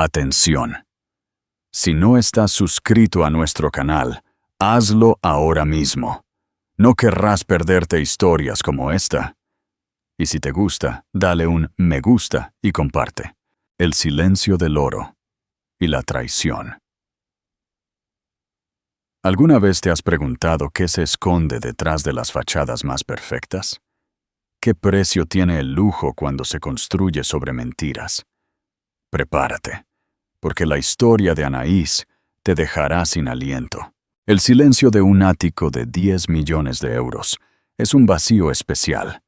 Atención. Si no estás suscrito a nuestro canal, hazlo ahora mismo. No querrás perderte historias como esta. Y si te gusta, dale un me gusta y comparte. El silencio del oro y la traición. ¿Alguna vez te has preguntado qué se esconde detrás de las fachadas más perfectas? ¿Qué precio tiene el lujo cuando se construye sobre mentiras? Prepárate, porque la historia de Anaís te dejará sin aliento. El silencio de un ático de 10 millones de euros es un vacío especial.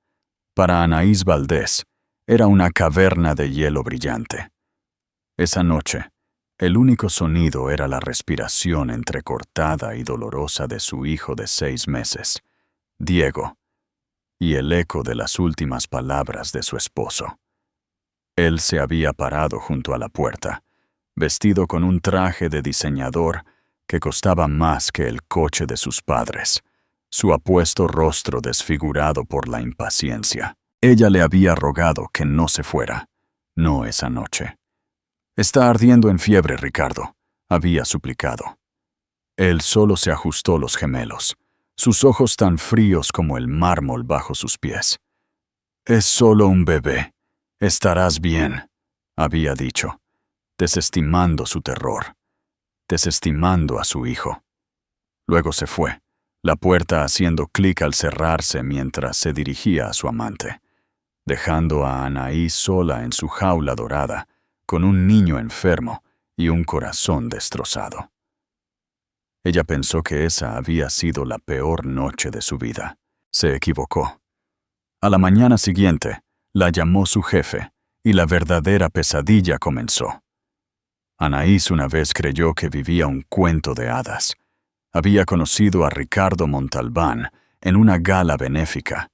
Para Anaís Valdés, era una caverna de hielo brillante. Esa noche, el único sonido era la respiración entrecortada y dolorosa de su hijo de 6 meses, Diego, y el eco de las últimas palabras de su esposo. Él se había parado junto a la puerta, vestido con un traje de diseñador que costaba más que el coche de sus padres, su apuesto rostro desfigurado por la impaciencia. Ella le había rogado que no se fuera, no esa noche. «Está ardiendo en fiebre, Ricardo», había suplicado. Él solo se ajustó los gemelos, sus ojos tan fríos como el mármol bajo sus pies. «Es solo un bebé. Estarás bien», había dicho, desestimando su terror, desestimando a su hijo. Luego se fue, la puerta haciendo clic al cerrarse mientras se dirigía a su amante, dejando a Anaís sola en su jaula dorada, con un niño enfermo y un corazón destrozado. Ella pensó que esa había sido la peor noche de su vida. Se equivocó. A la mañana siguiente, la llamó su jefe, y la verdadera pesadilla comenzó. Anaís una vez creyó que vivía un cuento de hadas. Había conocido a Ricardo Montalbán en una gala benéfica,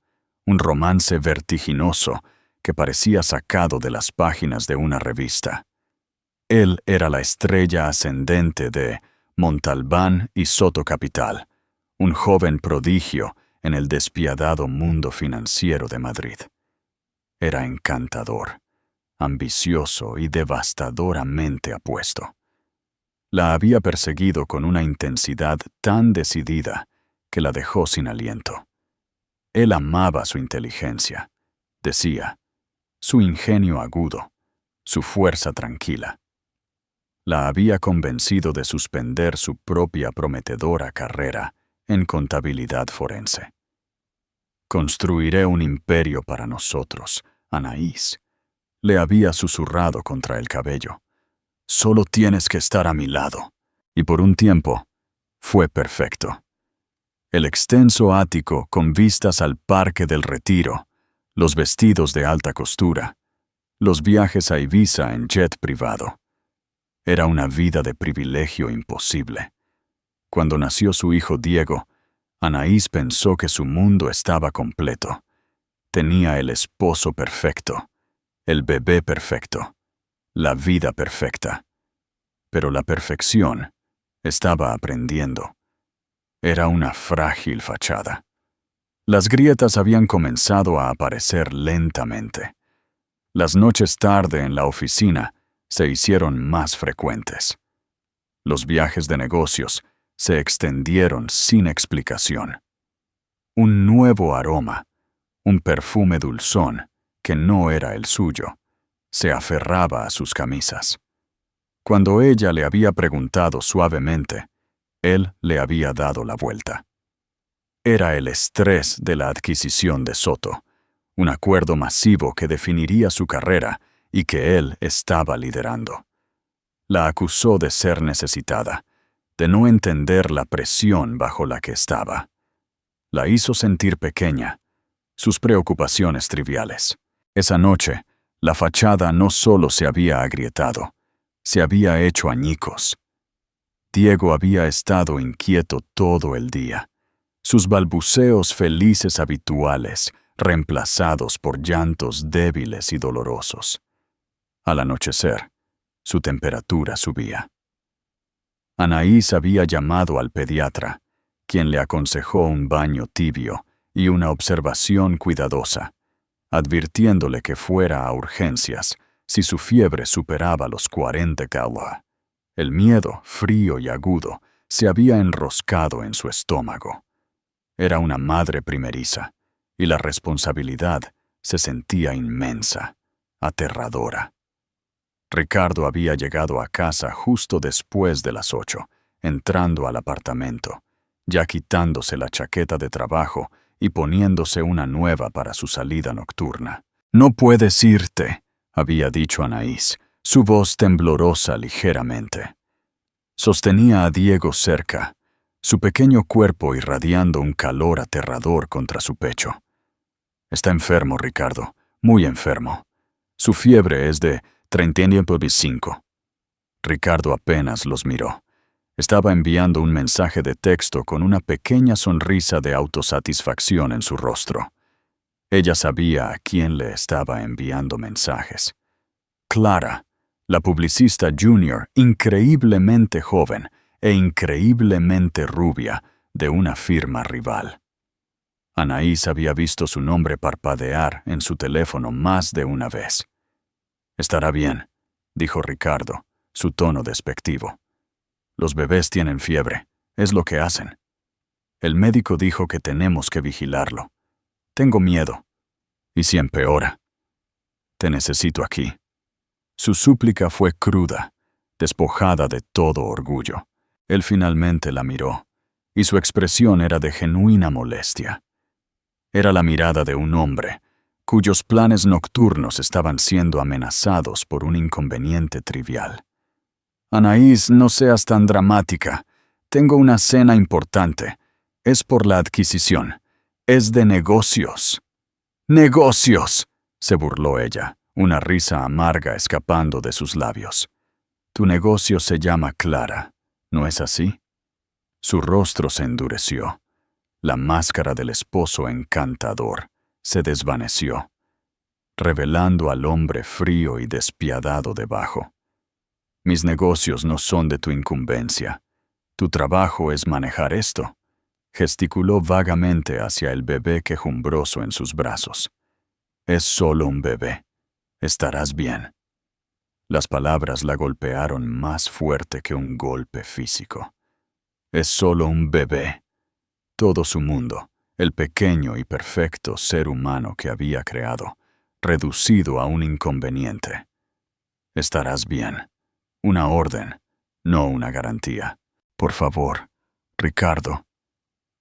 un romance vertiginoso que parecía sacado de las páginas de una revista. Él era la estrella ascendente de Montalbán y Soto Capital, un joven prodigio en el despiadado mundo financiero de Madrid. Era encantador, ambicioso y devastadoramente apuesto. La había perseguido con una intensidad tan decidida que la dejó sin aliento. Él amaba su inteligencia, decía, su ingenio agudo, su fuerza tranquila. La había convencido de suspender su propia prometedora carrera en contabilidad forense. «Construiré un imperio para nosotros, Anaís», le había susurrado contra el cabello. «Solo tienes que estar a mi lado». Y por un tiempo, fue perfecto. El extenso ático con vistas al Parque del Retiro, los vestidos de alta costura, los viajes a Ibiza en jet privado. Era una vida de privilegio imposible. Cuando nació su hijo Diego, Anaís pensó que su mundo estaba completo. Tenía el esposo perfecto, el bebé perfecto, la vida perfecta. Pero la perfección estaba aprendiendo. Era una frágil fachada. Las grietas habían comenzado a aparecer lentamente. Las noches tarde en la oficina se hicieron más frecuentes. Los viajes de negocios se extendieron sin explicación. Un nuevo aroma, un perfume dulzón, que no era el suyo, se aferraba a sus camisas. Cuando ella le había preguntado suavemente, él le había dado la vuelta. Era el estrés de la adquisición de Soto, un acuerdo masivo que definiría su carrera y que él estaba liderando. La acusó de ser necesitada, de no entender la presión bajo la que estaba. La hizo sentir pequeña, sus preocupaciones triviales. Esa noche, la fachada no solo se había agrietado, se había hecho añicos. Diego había estado inquieto todo el día, sus balbuceos felices habituales reemplazados por llantos débiles y dolorosos. Al anochecer, su temperatura subía. Anaís había llamado al pediatra, quien le aconsejó un baño tibio y una observación cuidadosa, advirtiéndole que fuera a urgencias si su fiebre superaba los 40 grados. El miedo, frío y agudo, se había enroscado en su estómago. Era una madre primeriza, y la responsabilidad se sentía inmensa, aterradora. Ricardo había llegado a casa justo después de las 8, entrando al apartamento, ya quitándose la chaqueta de trabajo y poniéndose una nueva para su salida nocturna. «No puedes irte», había dicho Anaís, su voz temblorosa ligeramente. Sostenía a Diego cerca, su pequeño cuerpo irradiando un calor aterrador contra su pecho. «Está enfermo, Ricardo, muy enfermo. Su fiebre es de 39.5». Ricardo apenas los miró. Estaba enviando un mensaje de texto con una pequeña sonrisa de autosatisfacción en su rostro. Ella sabía a quién le estaba enviando mensajes. Clara, la publicista junior, increíblemente joven e increíblemente rubia de una firma rival. Anaís había visto su nombre parpadear en su teléfono más de una vez. «Estará bien», dijo Ricardo, su tono despectivo. «Los bebés tienen fiebre, es lo que hacen. El médico dijo que tenemos que vigilarlo. Tengo miedo. ¿Y si empeora? Te necesito aquí». Su súplica fue cruda, despojada de todo orgullo. Él finalmente la miró, y su expresión era de genuina molestia. Era la mirada de un hombre cuyos planes nocturnos estaban siendo amenazados por un inconveniente trivial. «Anaís, no seas tan dramática. Tengo una cena importante. Es por la adquisición. Es de negocios». «¡Negocios!», se burló ella, una risa amarga escapando de sus labios. «Tu negocio se llama Clara, ¿no es así?». Su rostro se endureció. La máscara del esposo encantador se desvaneció, revelando al hombre frío y despiadado debajo. «Mis negocios no son de tu incumbencia. Tu trabajo es manejar esto». Gesticuló vagamente hacia el bebé quejumbroso en sus brazos. «Es solo un bebé. Estarás bien». Las palabras la golpearon más fuerte que un golpe físico. «Es solo un bebé». Todo su mundo, el pequeño y perfecto ser humano que había creado, reducido a un inconveniente. «Estarás bien». Una orden, no una garantía. «Por favor, Ricardo»,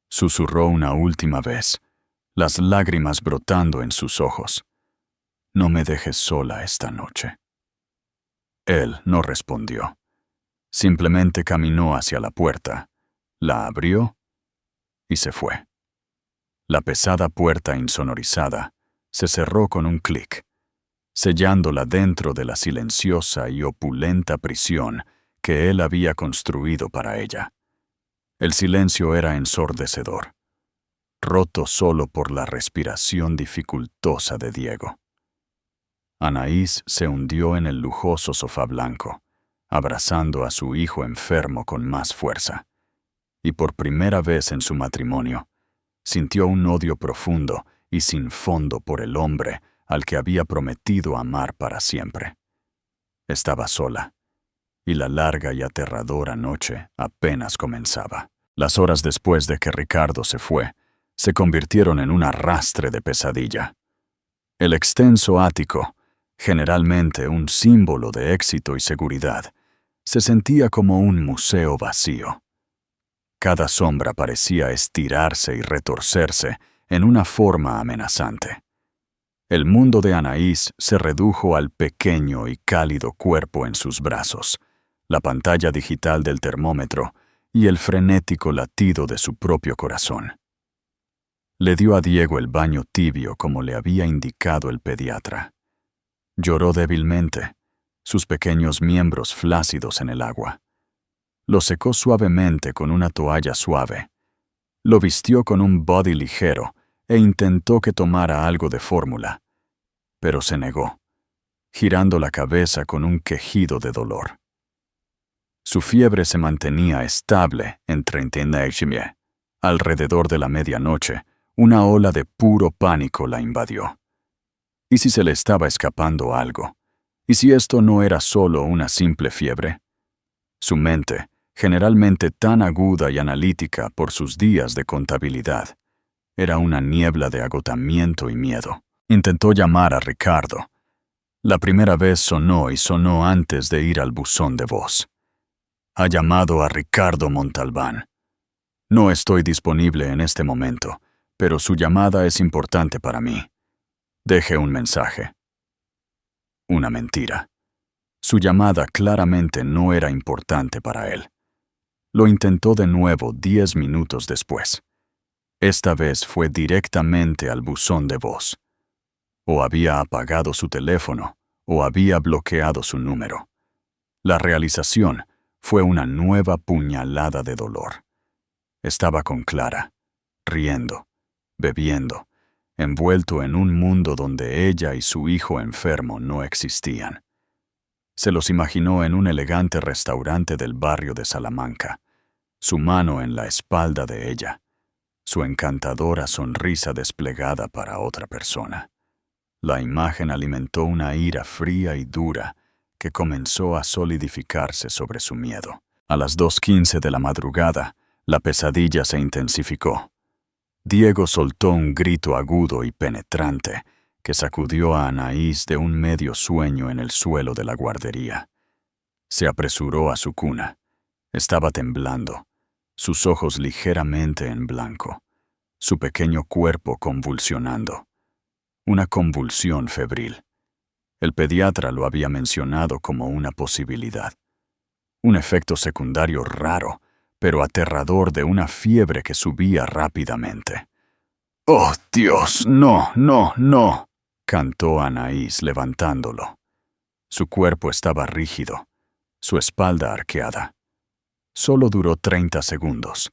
susurró una última vez, las lágrimas brotando en sus ojos. «No me dejes sola esta noche». Él no respondió. Simplemente caminó hacia la puerta, la abrió y se fue. La pesada puerta insonorizada se cerró con un clic, sellándola dentro de la silenciosa y opulenta prisión que él había construido para ella. El silencio era ensordecedor, roto solo por la respiración dificultosa de Diego. Anaís se hundió en el lujoso sofá blanco, abrazando a su hijo enfermo con más fuerza, y por primera vez en su matrimonio, sintió un odio profundo y sin fondo por el hombre al que había prometido amar para siempre. Estaba sola, y la larga y aterradora noche apenas comenzaba. Las horas después de que Ricardo se fue, se convirtieron en un arrastre de pesadilla. El extenso ático, generalmente un símbolo de éxito y seguridad, se sentía como un museo vacío. Cada sombra parecía estirarse y retorcerse en una forma amenazante. El mundo de Anaís se redujo al pequeño y cálido cuerpo en sus brazos, la pantalla digital del termómetro y el frenético latido de su propio corazón. Le dio a Diego el baño tibio como le había indicado el pediatra. Lloró débilmente, sus pequeños miembros flácidos en el agua. Lo secó suavemente con una toalla suave. Lo vistió con un body ligero e intentó que tomara algo de fórmula, pero se negó, girando la cabeza con un quejido de dolor. Su fiebre se mantenía estable en 39. Alrededor de la medianoche, una ola de puro pánico la invadió. ¿Y si se le estaba escapando algo? ¿Y si esto no era solo una simple fiebre? Su mente, generalmente tan aguda y analítica por sus días de contabilidad, era una niebla de agotamiento y miedo. Intentó llamar a Ricardo. La primera vez sonó y sonó antes de ir al buzón de voz. Ha llamado a Ricardo Montalbán. No estoy disponible en este momento, pero su llamada es importante para mí. Deje un mensaje. Una mentira. Su llamada claramente no era importante para él. Lo intentó de nuevo 10 minutos después. Esta vez fue directamente al buzón de voz. O había apagado su teléfono, o había bloqueado su número. La realización fue una nueva puñalada de dolor. Estaba con Clara, riendo, bebiendo, envuelto en un mundo donde ella y su hijo enfermo no existían. Se los imaginó en un elegante restaurante del barrio de Salamanca, su mano en la espalda de ella, su encantadora sonrisa desplegada para otra persona. La imagen alimentó una ira fría y dura que comenzó a solidificarse sobre su miedo. A las 2:15 de la madrugada, la pesadilla se intensificó. Diego soltó un grito agudo y penetrante que sacudió a Anaís de un medio sueño en el suelo de la guardería. Se apresuró a su cuna. Estaba temblando, sus ojos ligeramente en blanco, su pequeño cuerpo convulsionando. Una convulsión febril. El pediatra lo había mencionado como una posibilidad. Un efecto secundario raro, pero aterrador de una fiebre que subía rápidamente. ¡Oh, Dios! ¡No, no, no!, cantó Anaís levantándolo. Su cuerpo estaba rígido, su espalda arqueada. Solo duró 30 segundos,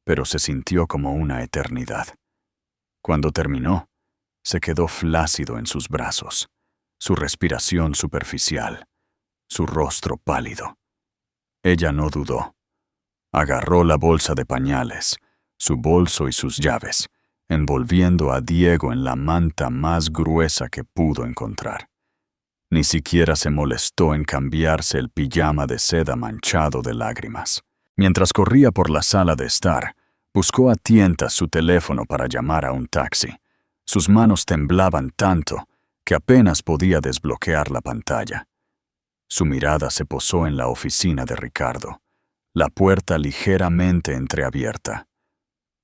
pero se sintió como una eternidad. Cuando terminó, se quedó flácido en sus brazos, su respiración superficial, su rostro pálido. Ella no dudó. Agarró la bolsa de pañales, su bolso y sus llaves, envolviendo a Diego en la manta más gruesa que pudo encontrar. Ni siquiera se molestó en cambiarse el pijama de seda manchado de lágrimas. Mientras corría por la sala de estar, buscó a tientas su teléfono para llamar a un taxi. Sus manos temblaban tanto que apenas podía desbloquear la pantalla. Su mirada se posó en la oficina de Ricardo, la puerta ligeramente entreabierta.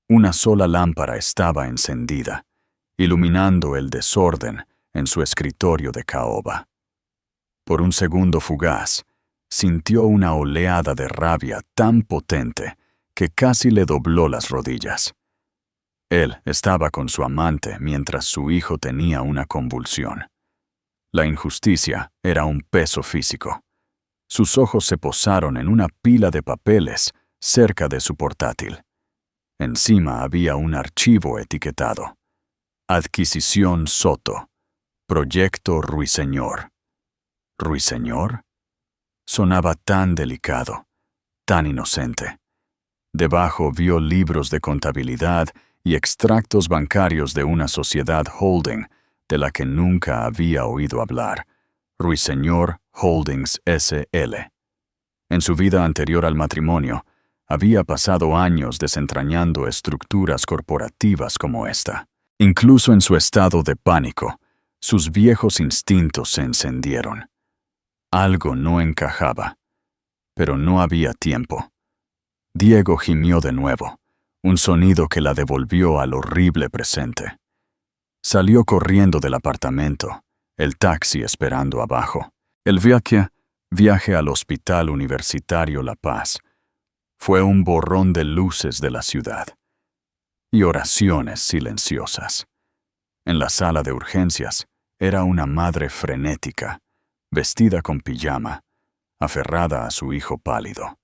Una sola lámpara estaba encendida, iluminando el desorden en su escritorio de caoba. Por un segundo fugaz, sintió una oleada de rabia tan potente que casi le dobló las rodillas. Él estaba con su amante mientras su hijo tenía una convulsión. La injusticia era un peso físico. Sus ojos se posaron en una pila de papeles cerca de su portátil. Encima había un archivo etiquetado: Adquisición Soto, Proyecto Ruiseñor. ¿Ruiseñor? Sonaba tan delicado, tan inocente. Debajo vio libros de contabilidad y extractos bancarios de una sociedad holding de la que nunca había oído hablar, Ruiseñor Holdings S.L. En su vida anterior al matrimonio, había pasado años desentrañando estructuras corporativas como esta. Incluso en su estado de pánico, sus viejos instintos se encendieron. Algo no encajaba, pero no había tiempo. Diego gimió de nuevo, un sonido que la devolvió al horrible presente. Salió corriendo del apartamento, el taxi esperando abajo. El viaje al Hospital Universitario La Paz fue un borrón de luces de la ciudad y oraciones silenciosas. En la sala de urgencias era una madre frenética, vestida con pijama, aferrada a su hijo pálido.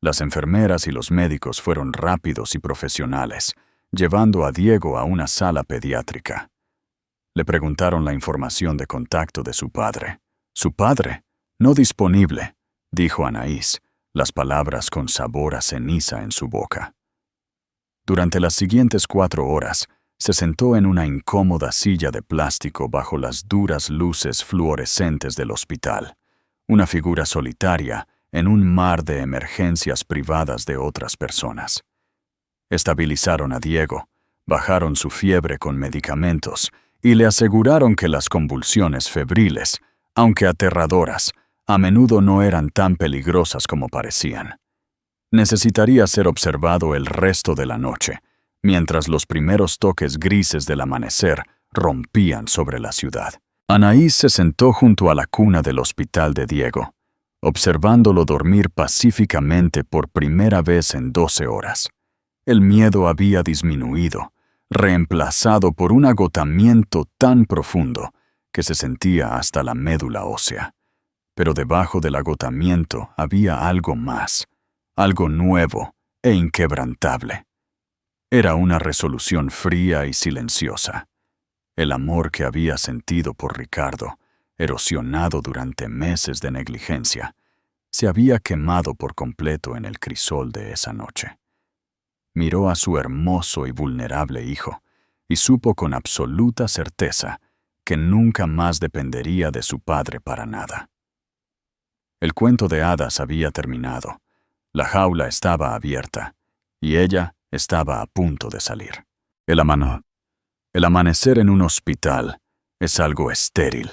Las enfermeras y los médicos fueron rápidos y profesionales, llevando a Diego a una sala pediátrica. Le preguntaron la información de contacto de su padre. «¿Su padre? No disponible», dijo Anaís, las palabras con sabor a ceniza en su boca. Durante las siguientes 4 horas, Se sentó en una incómoda silla de plástico bajo las duras luces fluorescentes del hospital, una figura solitaria en un mar de emergencias privadas de otras personas. Estabilizaron a Diego, bajaron su fiebre con medicamentos y le aseguraron que las convulsiones febriles, aunque aterradoras, a menudo no eran tan peligrosas como parecían. Necesitaría ser observado el resto de la noche, mientras los primeros toques grises del amanecer rompían sobre la ciudad. Anaís se sentó junto a la cuna del hospital de Diego, observándolo dormir pacíficamente por primera vez en 12 horas. El miedo había disminuido, reemplazado por un agotamiento tan profundo que se sentía hasta la médula ósea. Pero debajo del agotamiento había algo más, algo nuevo e inquebrantable. Era una resolución fría y silenciosa. El amor que había sentido por Ricardo, erosionado durante meses de negligencia, se había quemado por completo en el crisol de esa noche. Miró a su hermoso y vulnerable hijo y supo con absoluta certeza que nunca más dependería de su padre para nada. El cuento de hadas había terminado. La jaula estaba abierta y ella estaba a punto de salir. El amanecer en un hospital es algo estéril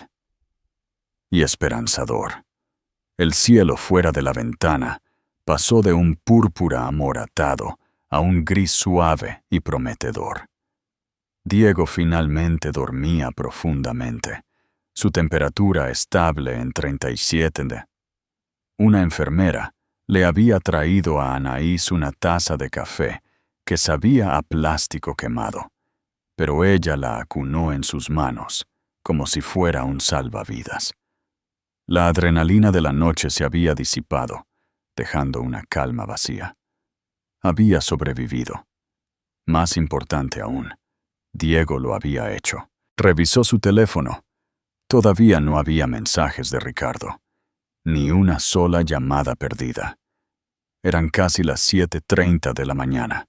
y esperanzador. El cielo fuera de la ventana pasó de un púrpura amoratado a un gris suave y prometedor. Diego finalmente dormía profundamente, su temperatura estable en 37. Una enfermera le había traído a Anaís una taza de café que sabía a plástico quemado, pero ella la acunó en sus manos como si fuera un salvavidas. La adrenalina de la noche se había disipado, dejando una calma vacía. Había sobrevivido. Más importante aún, Diego lo había hecho. Revisó su teléfono. Todavía no había mensajes de Ricardo, ni una sola llamada perdida. Eran casi las 7:30 de la mañana.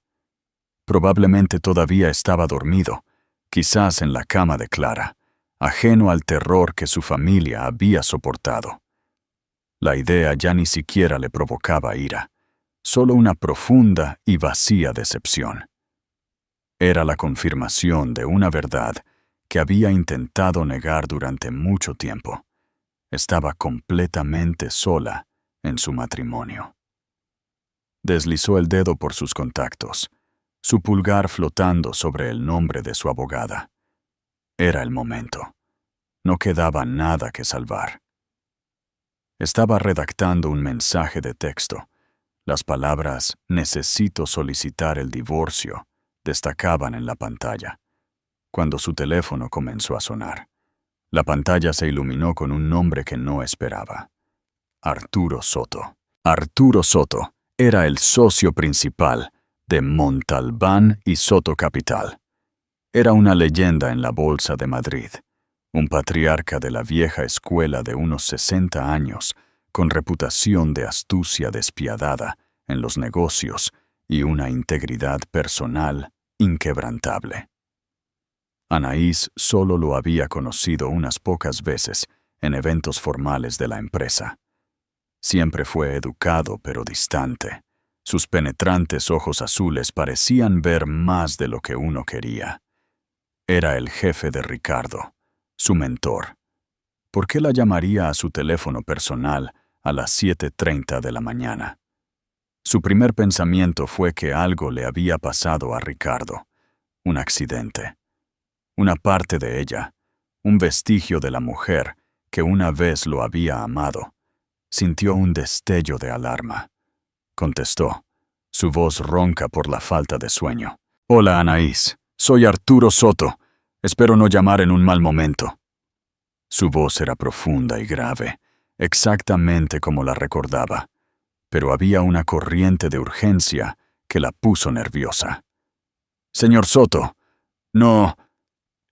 Probablemente todavía estaba dormido, quizás en la cama de Clara, ajeno al terror que su familia había soportado. La idea ya ni siquiera le provocaba ira, solo una profunda y vacía decepción. Era la confirmación de una verdad que había intentado negar durante mucho tiempo. Estaba completamente sola en su matrimonio. Deslizó el dedo por sus contactos, su pulgar flotando sobre el nombre de su abogada. Era el momento. No quedaba nada que salvar. Estaba redactando un mensaje de texto. Las palabras «necesito solicitar el divorcio» destacaban en la pantalla, cuando su teléfono comenzó a sonar. La pantalla se iluminó con un nombre que no esperaba. Arturo Soto. Arturo Soto era el socio principal de Montalbán y Soto Capital. Era una leyenda en la Bolsa de Madrid, un patriarca de la vieja escuela de unos 60 años, con reputación de astucia despiadada en los negocios y una integridad personal inquebrantable. Anaís solo lo había conocido unas pocas veces en eventos formales de la empresa. Siempre fue educado pero distante. Sus penetrantes ojos azules parecían ver más de lo que uno quería. Era el jefe de Ricardo, su mentor. ¿Por qué la llamaría a su teléfono personal a las 7:30 de la mañana? Su primer pensamiento fue que algo le había pasado a Ricardo, un accidente. Una parte de ella, un vestigio de la mujer que una vez lo había amado, sintió un destello de alarma. Contestó, su voz ronca por la falta de sueño. «Hola, Anaís. Soy Arturo Soto. Espero no llamar en un mal momento». Su voz era profunda y grave, exactamente como la recordaba, pero había una corriente de urgencia que la puso nerviosa. «Señor Soto, no...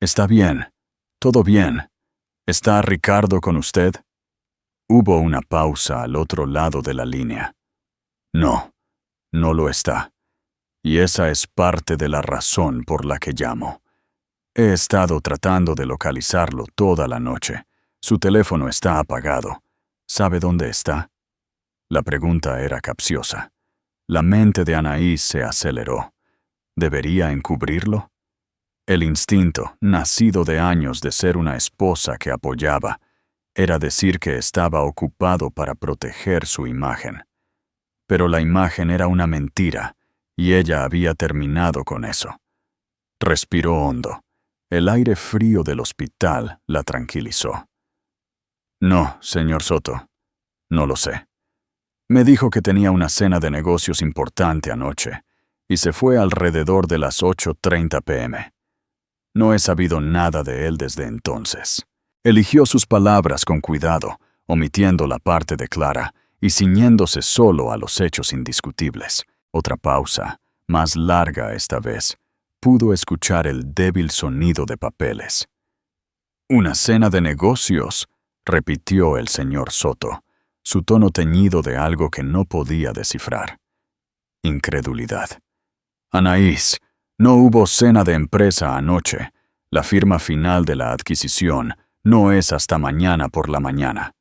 Está bien, todo bien. ¿Está Ricardo con usted?» Hubo una pausa al otro lado de la línea. «No, no lo está. Y esa es parte de la razón por la que llamo. He estado tratando de localizarlo toda la noche. Su teléfono está apagado. ¿Sabe dónde está? La pregunta era capciosa. La mente de Anaís se aceleró. ¿Debería encubrirlo? El instinto, nacido de años de ser una esposa que apoyaba, era decir que estaba ocupado para proteger su imagen. Pero la imagen era una mentira, y ella había terminado con eso. Respiró hondo. El aire frío del hospital la tranquilizó. No, señor Soto, no lo sé. Me dijo que tenía una cena de negocios importante anoche, y se fue alrededor de las 8:30 p.m. No he sabido nada de él desde entonces. Eligió sus palabras con cuidado, omitiendo la parte de Clara y ciñéndose solo a los hechos indiscutibles. Otra pausa, más larga esta vez, pudo escuchar el débil sonido de papeles. «Una cena de negocios», repitió el señor Soto, su tono teñido de algo que no podía descifrar. Incredulidad. «Anaís, no hubo cena de empresa anoche. La firma final de la adquisición no es hasta mañana por la mañana.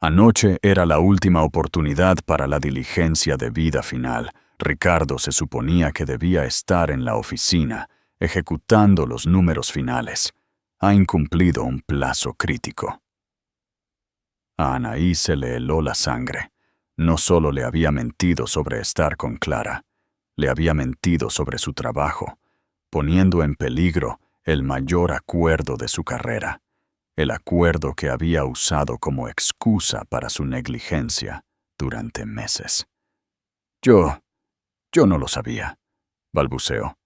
Anoche era la última oportunidad para la diligencia de vida final. Ricardo se suponía que debía estar en la oficina, ejecutando los números finales. Ha incumplido un plazo crítico». A Anaís se le heló la sangre. No solo le había mentido sobre estar con Clara, le había mentido sobre su trabajo, poniendo en peligro el mayor acuerdo de su carrera, el acuerdo que había usado como excusa para su negligencia durante meses. Yo no lo sabía, balbuceó,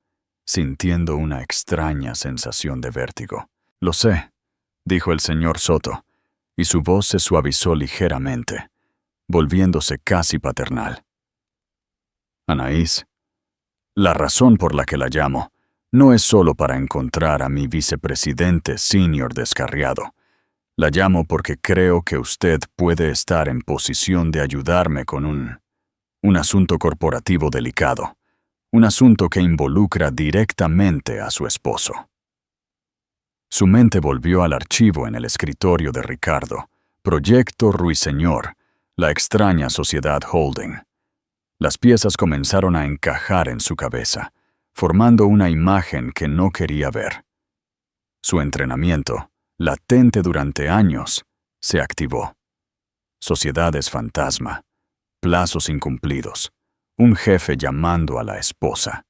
sintiendo una extraña sensación de vértigo. Lo sé, dijo el señor Soto, y su voz se suavizó ligeramente, volviéndose casi paternal. Anaís, la razón por la que la llamo no es solo para encontrar a mi vicepresidente senior descarriado. La llamo porque creo que usted puede estar en posición de ayudarme con un asunto corporativo delicado, un asunto que involucra directamente a su esposo. Su mente volvió al archivo en el escritorio de Ricardo, Proyecto Ruiseñor, la extraña sociedad holding. Las piezas comenzaron a encajar en su cabeza, formando una imagen que no quería ver. Su entrenamiento, latente durante años, se activó. Sociedades fantasma, plazos incumplidos, un jefe llamando a la esposa.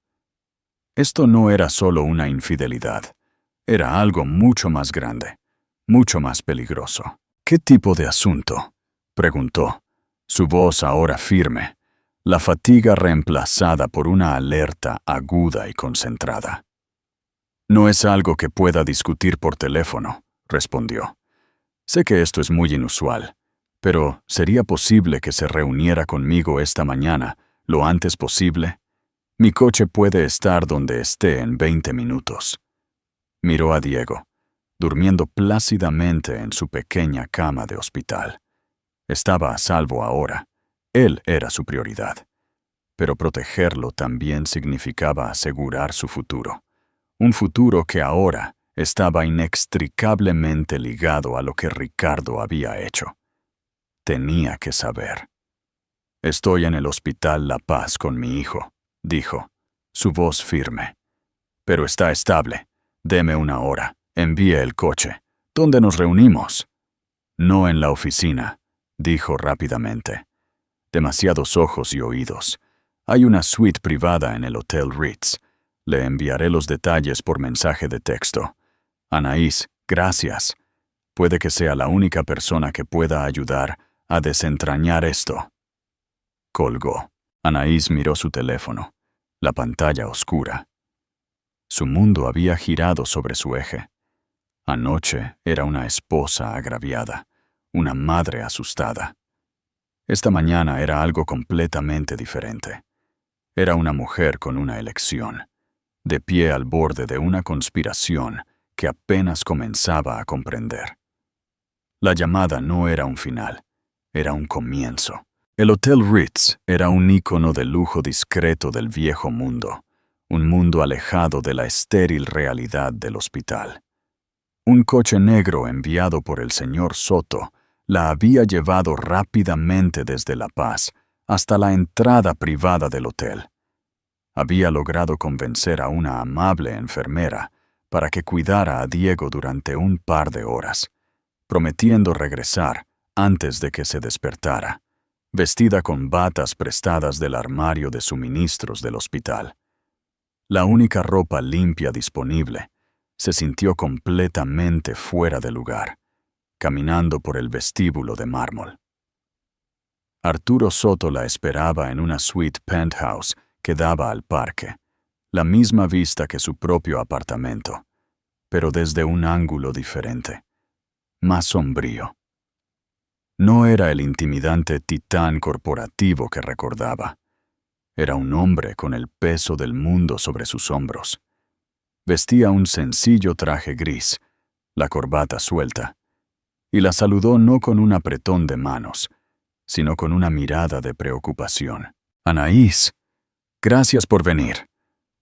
Esto no era solo una infidelidad, era algo mucho más grande, mucho más peligroso. ¿Qué tipo de asunto?, preguntó, su voz ahora firme, la fatiga reemplazada por una alerta aguda y concentrada. No es algo que pueda discutir por teléfono, respondió. Sé que esto es muy inusual, pero ¿sería posible que se reuniera conmigo esta mañana, lo antes posible? Mi coche puede estar donde esté en 20 minutos. Miró a Diego, durmiendo plácidamente en su pequeña cama de hospital. Estaba a salvo ahora. Él era su prioridad. Pero protegerlo también significaba asegurar su futuro. Un futuro que ahora estaba inextricablemente ligado a lo que Ricardo había hecho. Tenía que saber. «Estoy en el Hospital La Paz con mi hijo», dijo, su voz firme. «Pero está estable. Deme una hora. Envíe el coche. ¿Dónde nos reunimos?» «No en la oficina», dijo rápidamente. «Demasiados ojos y oídos. Hay una suite privada en el Hotel Ritz. Le enviaré los detalles por mensaje de texto. Anaís, gracias. Puede que sea la única persona que pueda ayudar a desentrañar esto». Colgó. Anaís miró su teléfono, la pantalla oscura. Su mundo había girado sobre su eje. Anoche era una esposa agraviada, una madre asustada. Esta mañana era algo completamente diferente. Era una mujer con una elección, de pie al borde de una conspiración que apenas comenzaba a comprender. La llamada no era un final, era un comienzo. El Hotel Ritz era un ícono de lujo discreto del viejo mundo, un mundo alejado de la estéril realidad del hospital. Un coche negro enviado por el señor Soto la había llevado rápidamente desde La Paz hasta la entrada privada del hotel. Había logrado convencer a una amable enfermera para que cuidara a Diego durante un par de horas, prometiendo regresar antes de que se despertara, vestida con batas prestadas del armario de suministros del hospital. La única ropa limpia disponible, se sintió completamente fuera de lugar, caminando por el vestíbulo de mármol. Arturo Soto la esperaba en una suite penthouse que daba al parque, la misma vista que su propio apartamento, pero desde un ángulo diferente, más sombrío. No era el intimidante titán corporativo que recordaba. Era un hombre con el peso del mundo sobre sus hombros. Vestía un sencillo traje gris, la corbata suelta, y la saludó no con un apretón de manos, sino con una mirada de preocupación. «Anaís, gracias por venir.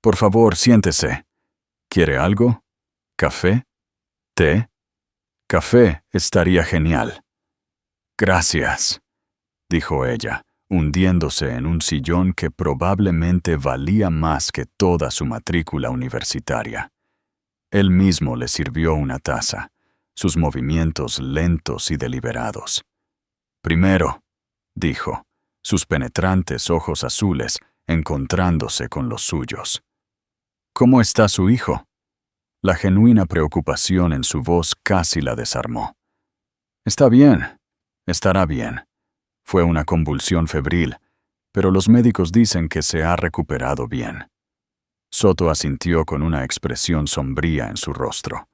Por favor, siéntese. ¿Quiere algo? ¿Café? ¿Té? Café estaría genial». «Gracias», dijo ella, hundiéndose en un sillón que probablemente valía más que toda su matrícula universitaria. Él mismo le sirvió una taza, sus movimientos lentos y deliberados. «Primero», dijo, sus penetrantes ojos azules encontrándose con los suyos. «¿Cómo está su hijo?». La genuina preocupación en su voz casi la desarmó. «Está bien, estará bien. Fue una convulsión febril, pero los médicos dicen que se ha recuperado bien». Soto asintió con una expresión sombría en su rostro.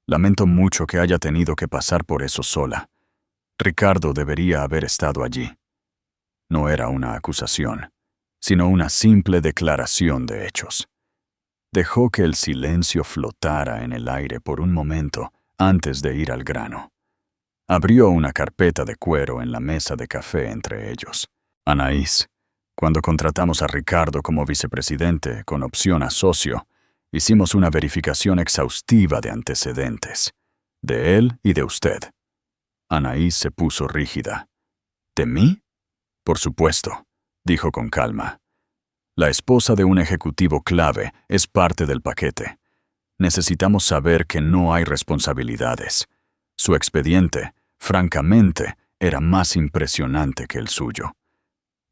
«Lamento mucho que haya tenido que pasar por eso sola. Ricardo debería haber estado allí». No era una acusación, sino una simple declaración de hechos. Dejó que el silencio flotara en el aire por un momento antes de ir al grano. Abrió una carpeta de cuero en la mesa de café entre ellos. «Anaís, cuando contratamos a Ricardo como vicepresidente con opción a socio, hicimos una verificación exhaustiva de antecedentes, de él y de usted». Anaís se puso rígida. «¿De mí?». «Por supuesto», dijo con calma. «La esposa de un ejecutivo clave es parte del paquete. Necesitamos saber que no hay responsabilidades. Su expediente, francamente, era más impresionante que el suyo.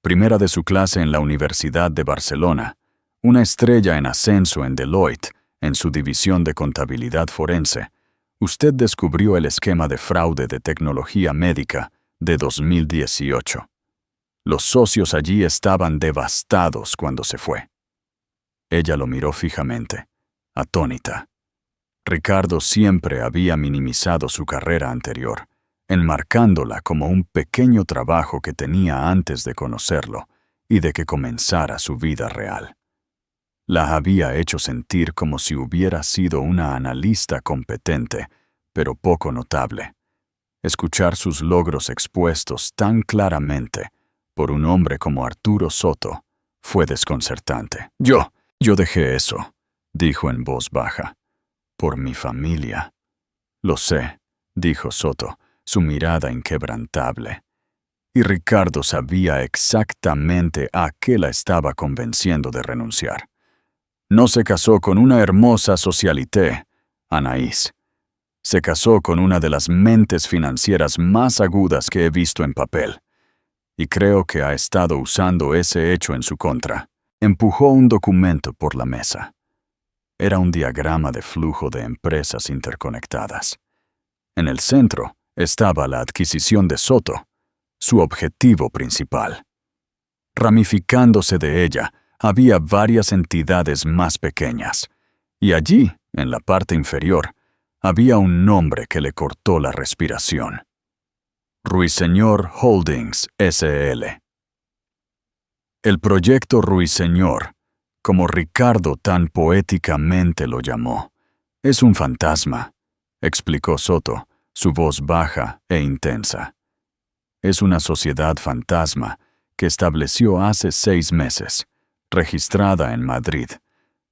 Primera de su clase en la Universidad de Barcelona, una estrella en ascenso en Deloitte, en su división de contabilidad forense, usted descubrió el esquema de fraude de tecnología médica de 2018. Los socios allí estaban devastados cuando se fue». Ella lo miró fijamente, atónita. Ricardo siempre había minimizado su carrera anterior, enmarcándola como un pequeño trabajo que tenía antes de conocerlo y de que comenzara su vida real. La había hecho sentir como si hubiera sido una analista competente, pero poco notable. Escuchar sus logros expuestos tan claramente por un hombre como Arturo Soto fue desconcertante. Yo dejé eso», dijo en voz baja. «Por mi familia». «Lo sé», dijo Soto, su mirada inquebrantable. Y Ricardo sabía exactamente a qué la estaba convenciendo de renunciar. No se casó con una hermosa socialité, Anaís. Se casó con una de las mentes financieras más agudas que he visto en papel. Y creo que ha estado usando ese hecho en su contra. Empujó un documento por la mesa. Era un diagrama de flujo de empresas interconectadas. En el centro estaba la adquisición de Soto, su objetivo principal. Ramificándose de ella, había varias entidades más pequeñas, y allí, en la parte inferior, había un nombre que le cortó la respiración. Ruiseñor Holdings, S.L. El proyecto Ruiseñor, como Ricardo tan poéticamente lo llamó, es un fantasma, explicó Soto, su voz baja e intensa. Es una sociedad fantasma que estableció hace 6 meses, registrada en Madrid,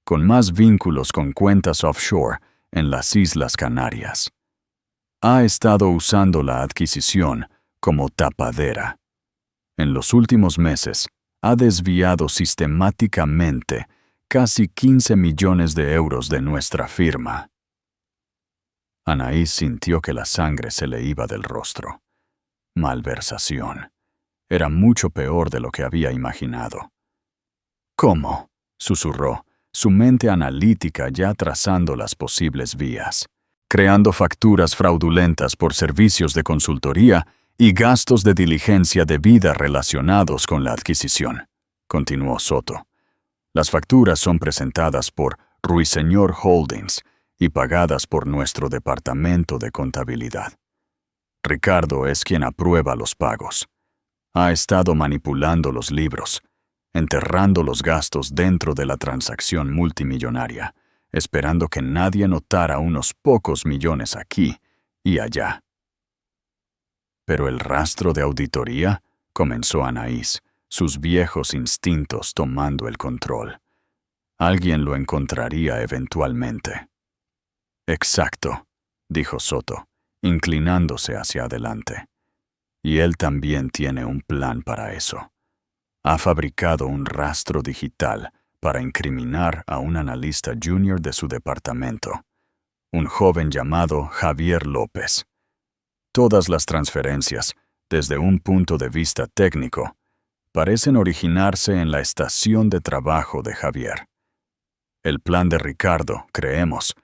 con más vínculos con cuentas offshore en las Islas Canarias. Ha estado usando la adquisición como tapadera. En los últimos meses, ha desviado sistemáticamente casi 15 millones de euros de nuestra firma. Anaís sintió que la sangre se le iba del rostro. Malversación. Era mucho peor de lo que había imaginado. ¿Cómo?, susurró, su mente analítica ya trazando las posibles vías, creando facturas fraudulentas por servicios de consultoría y gastos de diligencia debida relacionados con la adquisición, continuó Soto. Las facturas son presentadas por Ruiseñor Holdings y pagadas por nuestro departamento de contabilidad. Ricardo es quien aprueba los pagos. Ha estado manipulando los libros, enterrando los gastos dentro de la transacción multimillonaria, esperando que nadie notara unos pocos millones aquí y allá. Pero el rastro de auditoría, comenzó Anaís, sus viejos instintos tomando el control. Alguien lo encontraría eventualmente. Exacto, dijo Soto, inclinándose hacia adelante. Y él también tiene un plan para eso. Ha fabricado un rastro digital para incriminar a un analista junior de su departamento, un joven llamado Javier López. Todas las transferencias, desde un punto de vista técnico, parecen originarse en la estación de trabajo de Javier. El plan de Ricardo, creemos,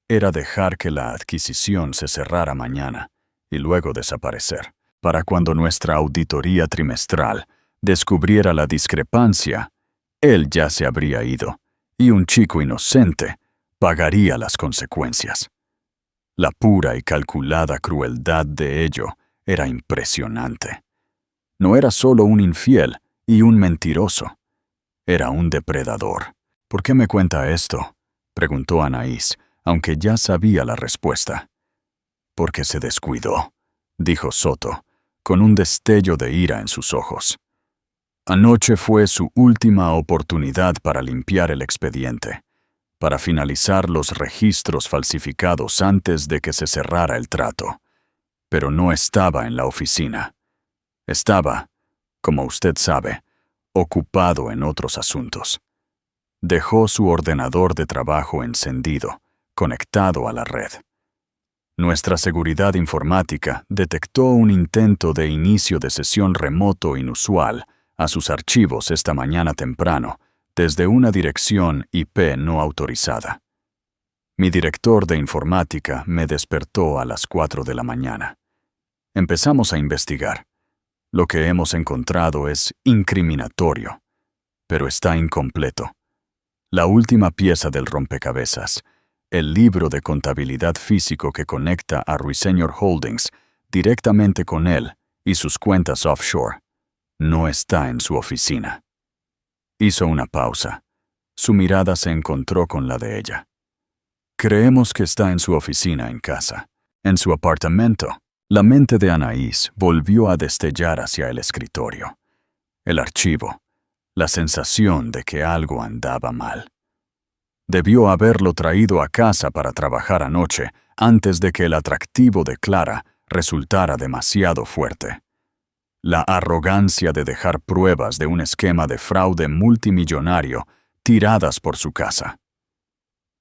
era dejar que la adquisición se cerrara mañana y luego desaparecer, para cuando nuestra auditoría trimestral descubriera la discrepancia, él ya se habría ido, y un chico inocente pagaría las consecuencias. La pura y calculada crueldad de ello era impresionante. No era solo un infiel y un mentiroso. Era un depredador. ¿Por qué me cuenta esto?, preguntó Anaís, aunque ya sabía la respuesta. Porque se descuidó, dijo Soto, con un destello de ira en sus ojos. Anoche fue su última oportunidad para limpiar el expediente, para finalizar los registros falsificados antes de que se cerrara el trato. Pero no estaba en la oficina. Estaba, como usted sabe, ocupado en otros asuntos. Dejó su ordenador de trabajo encendido, conectado a la red. Nuestra seguridad informática detectó un intento de inicio de sesión remoto inusual a sus archivos esta mañana temprano, desde una dirección IP no autorizada. Mi director de informática me despertó a las 4 de la mañana. Empezamos a investigar. Lo que hemos encontrado es incriminatorio, pero está incompleto. La última pieza del rompecabezas, el libro de contabilidad físico que conecta a Ruiseñor Holdings directamente con él y sus cuentas offshore, no está en su oficina. Hizo una pausa. Su mirada se encontró con la de ella. Creemos que está en su oficina en casa, en su apartamento. La mente de Anaís volvió a destellar hacia el escritorio. El archivo, la sensación de que algo andaba mal. Debió haberlo traído a casa para trabajar anoche, antes de que el atractivo de Clara resultara demasiado fuerte. La arrogancia de dejar pruebas de un esquema de fraude multimillonario tiradas por su casa.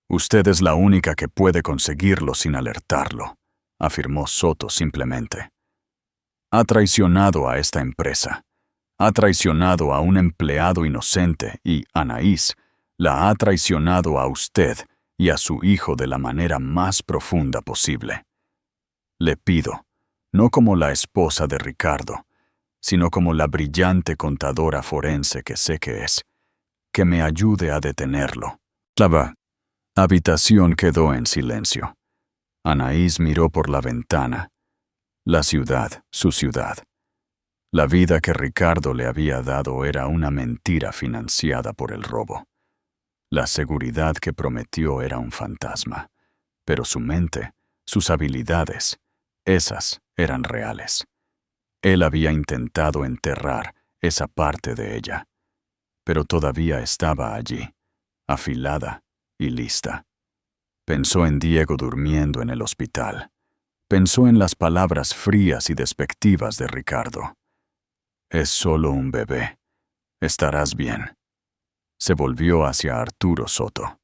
Usted es la única que puede conseguirlo sin alertarlo, afirmó Soto simplemente. Ha traicionado a esta empresa. Ha traicionado a un empleado inocente y, Anaís, la ha traicionado a usted y a su hijo de la manera más profunda posible. Le pido, no como la esposa de Ricardo, sino como la brillante contadora forense que sé que es, que me ayude a detenerlo. La habitación quedó en silencio. Anaís miró por la ventana. La ciudad, su ciudad. La vida que Ricardo le había dado era una mentira financiada por el robo. La seguridad que prometió era un fantasma, pero su mente, sus habilidades, esas eran reales. Él había intentado enterrar esa parte de ella, pero todavía estaba allí, afilada y lista. Pensó en Diego durmiendo en el hospital. Pensó en las palabras frías y despectivas de Ricardo. Es solo un bebé. Estarás bien. Se volvió hacia Arturo Soto.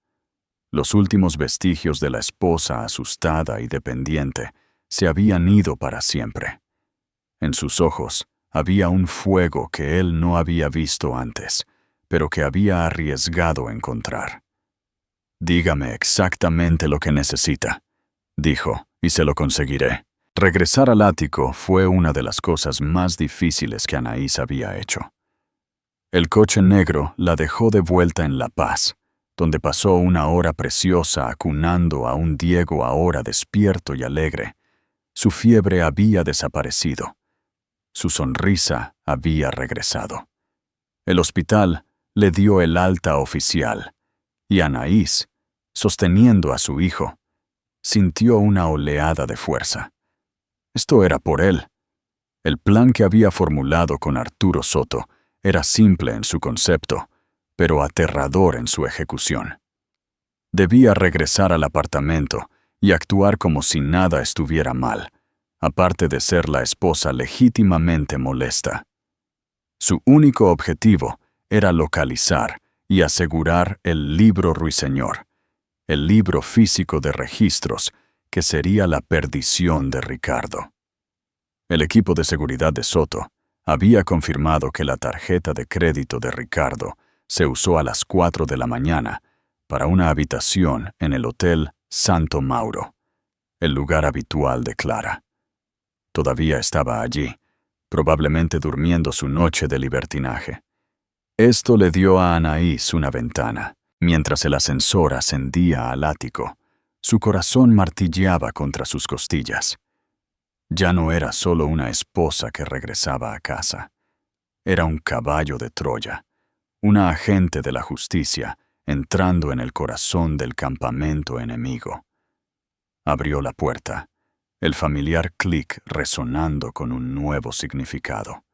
Los últimos vestigios de la esposa asustada y dependiente se habían ido para siempre. En sus ojos había un fuego que él no había visto antes, pero que había arriesgado encontrar. «Dígame exactamente lo que necesita», dijo, «y se lo conseguiré». Regresar al ático fue una de las cosas más difíciles que Anaís había hecho. El coche negro la dejó de vuelta en La Paz, donde pasó una hora preciosa acunando a un Diego ahora despierto y alegre. Su fiebre había desaparecido. Su sonrisa había regresado. El hospital le dio el alta oficial, y Anaís, sosteniendo a su hijo, sintió una oleada de fuerza. Esto era por él. El plan que había formulado con Arturo Soto era simple en su concepto, pero aterrador en su ejecución. Debía regresar al apartamento y actuar como si nada estuviera mal, aparte de ser la esposa legítimamente molesta. Su único objetivo era localizar y asegurar el libro ruiseñor, el libro físico de registros que sería la perdición de Ricardo. El equipo de seguridad de Soto había confirmado que la tarjeta de crédito de Ricardo se usó a las 4 de la mañana para una habitación en el Hotel Santo Mauro, el lugar habitual de Clara. Todavía estaba allí, probablemente durmiendo su noche de libertinaje. Esto le dio a Anaís una ventana. Mientras el ascensor ascendía al ático, su corazón martilleaba contra sus costillas. Ya no era solo una esposa que regresaba a casa. Era un caballo de Troya, una agente de la justicia entrando en el corazón del campamento enemigo. Abrió la puerta, el familiar clic resonando con un nuevo significado.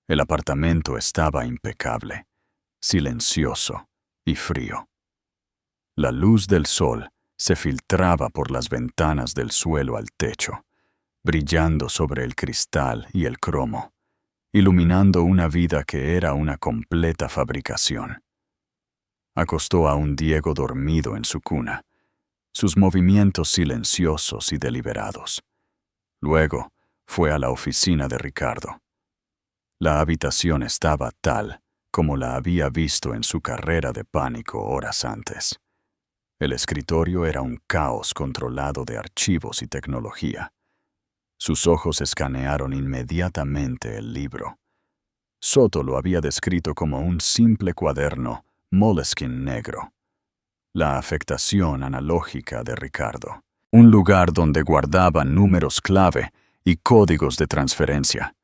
El apartamento estaba impecable, silencioso y frío. La luz del sol se filtraba por las ventanas del suelo al techo, brillando sobre el cristal y el cromo, iluminando una vida que era una completa fabricación. Acostó a un Diego dormido en su cuna, sus movimientos silenciosos y deliberados. Luego fue a la oficina de Ricardo. La habitación estaba tal como la había visto en su carrera de pánico horas antes. El escritorio era un caos controlado de archivos y tecnología. Sus ojos escanearon inmediatamente el libro. Soto lo había descrito como un simple cuaderno Moleskine negro. La afectación analógica de Ricardo. Un lugar donde guardaba números clave y códigos de transferencia,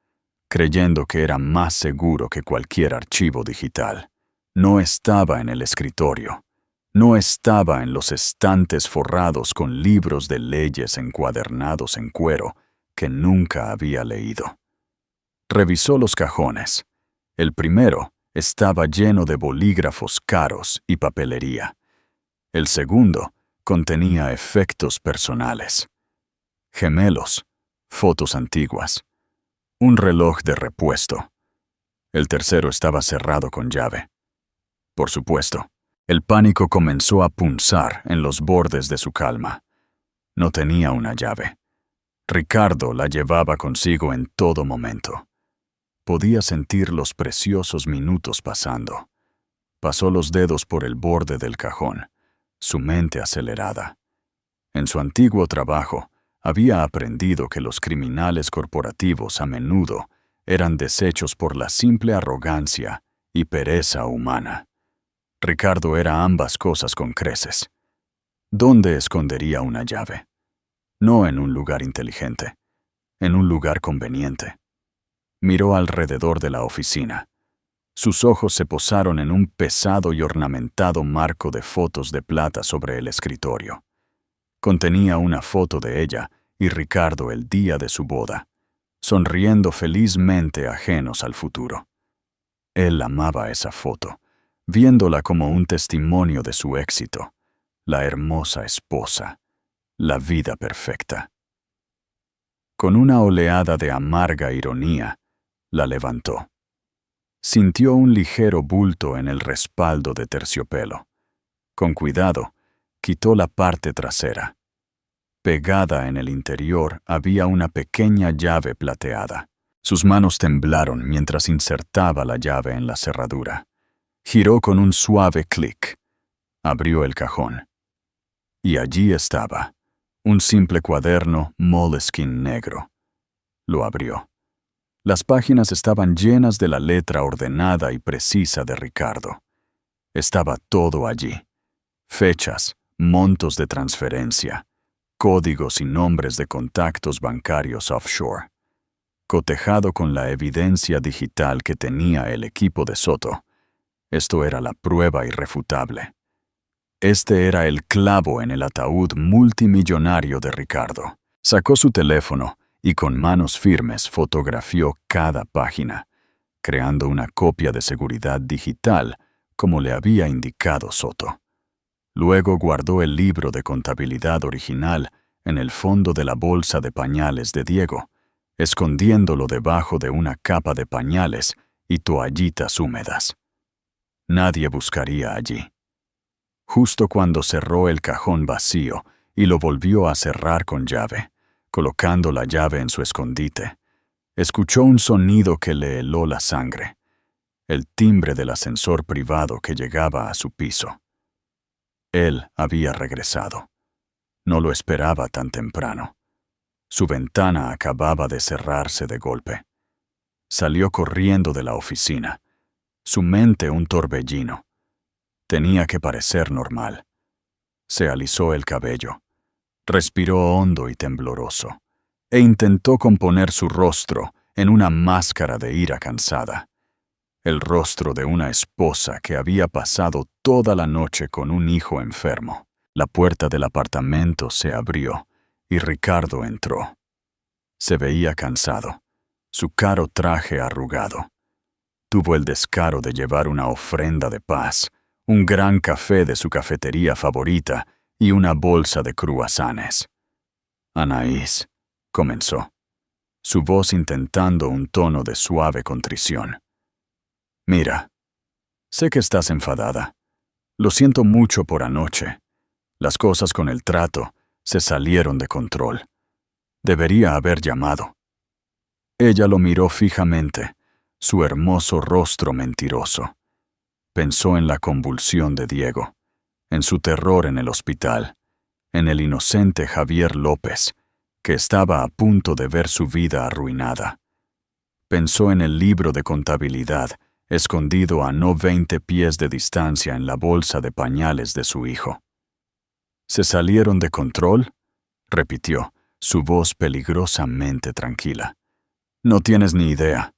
creyendo que era más seguro que cualquier archivo digital. No estaba en el escritorio. No estaba en los estantes forrados con libros de leyes encuadernados en cuero que nunca había leído. Revisó los cajones. El primero estaba lleno de bolígrafos caros y papelería. El segundo contenía efectos personales. Gemelos, fotos antiguas, un reloj de repuesto. El tercero estaba cerrado con llave. Por supuesto, el pánico comenzó a punzar en los bordes de su calma. No tenía una llave. Ricardo la llevaba consigo en todo momento. Podía sentir los preciosos minutos pasando. Pasó los dedos por el borde del cajón, su mente acelerada. En su antiguo trabajo, había aprendido que los criminales corporativos a menudo eran deshechos por la simple arrogancia y pereza humana. Ricardo era ambas cosas con creces. ¿Dónde escondería una llave? No en un lugar inteligente, en un lugar conveniente. Miró alrededor de la oficina. Sus ojos se posaron en un pesado y ornamentado marco de fotos de plata sobre el escritorio. Contenía una foto de ella y Ricardo el día de su boda, sonriendo felizmente ajenos al futuro. Él amaba esa foto, viéndola como un testimonio de su éxito, la hermosa esposa, la vida perfecta. Con una oleada de amarga ironía, la levantó. Sintió un ligero bulto en el respaldo de terciopelo. Con cuidado, quitó la parte trasera. Pegada en el interior había una pequeña llave plateada. Sus manos temblaron mientras insertaba la llave en la cerradura. Giró con un suave clic. Abrió el cajón. Y allí estaba, un simple cuaderno Moleskine negro. Lo abrió. Las páginas estaban llenas de la letra ordenada y precisa de Ricardo. Estaba todo allí. Fechas, montos de transferencia, códigos y nombres de contactos bancarios offshore. Cotejado con la evidencia digital que tenía el equipo de Soto, esto era la prueba irrefutable. Este era el clavo en el ataúd multimillonario de Ricardo. Sacó su teléfono y con manos firmes fotografió cada página, creando una copia de seguridad digital como le había indicado Soto. Luego guardó el libro de contabilidad original en el fondo de la bolsa de pañales de Diego, escondiéndolo debajo de una capa de pañales y toallitas húmedas. Nadie buscaría allí. Justo cuando cerró el cajón vacío y lo volvió a cerrar con llave, colocando la llave en su escondite, escuchó un sonido que le heló la sangre, el timbre del ascensor privado que llegaba a su piso. Él había regresado. No lo esperaba tan temprano. Su ventana acababa de cerrarse de golpe. Salió corriendo de la oficina, su mente un torbellino. Tenía que parecer normal. Se alisó el cabello, respiró hondo y tembloroso, e intentó componer su rostro en una máscara de ira cansada. El rostro de una esposa que había pasado toda la noche con un hijo enfermo. La puerta del apartamento se abrió y Ricardo entró. Se veía cansado, su caro traje arrugado. Tuvo el descaro de llevar una ofrenda de paz, un gran café de su cafetería favorita y una bolsa de cruasanes. Anaís, comenzó, su voz intentando un tono de suave contrición. Mira, sé que estás enfadada. Lo siento mucho por anoche. Las cosas con el trato se salieron de control. Debería haber llamado. Ella lo miró fijamente, su hermoso rostro mentiroso. Pensó en la convulsión de Diego, en su terror en el hospital, en el inocente Javier López, que estaba a punto de ver su vida arruinada. Pensó en el libro de contabilidad, escondido a no 20 pies de distancia en la bolsa de pañales de su hijo. ¿Se salieron de control?, repitió, su voz peligrosamente tranquila. No tienes ni idea.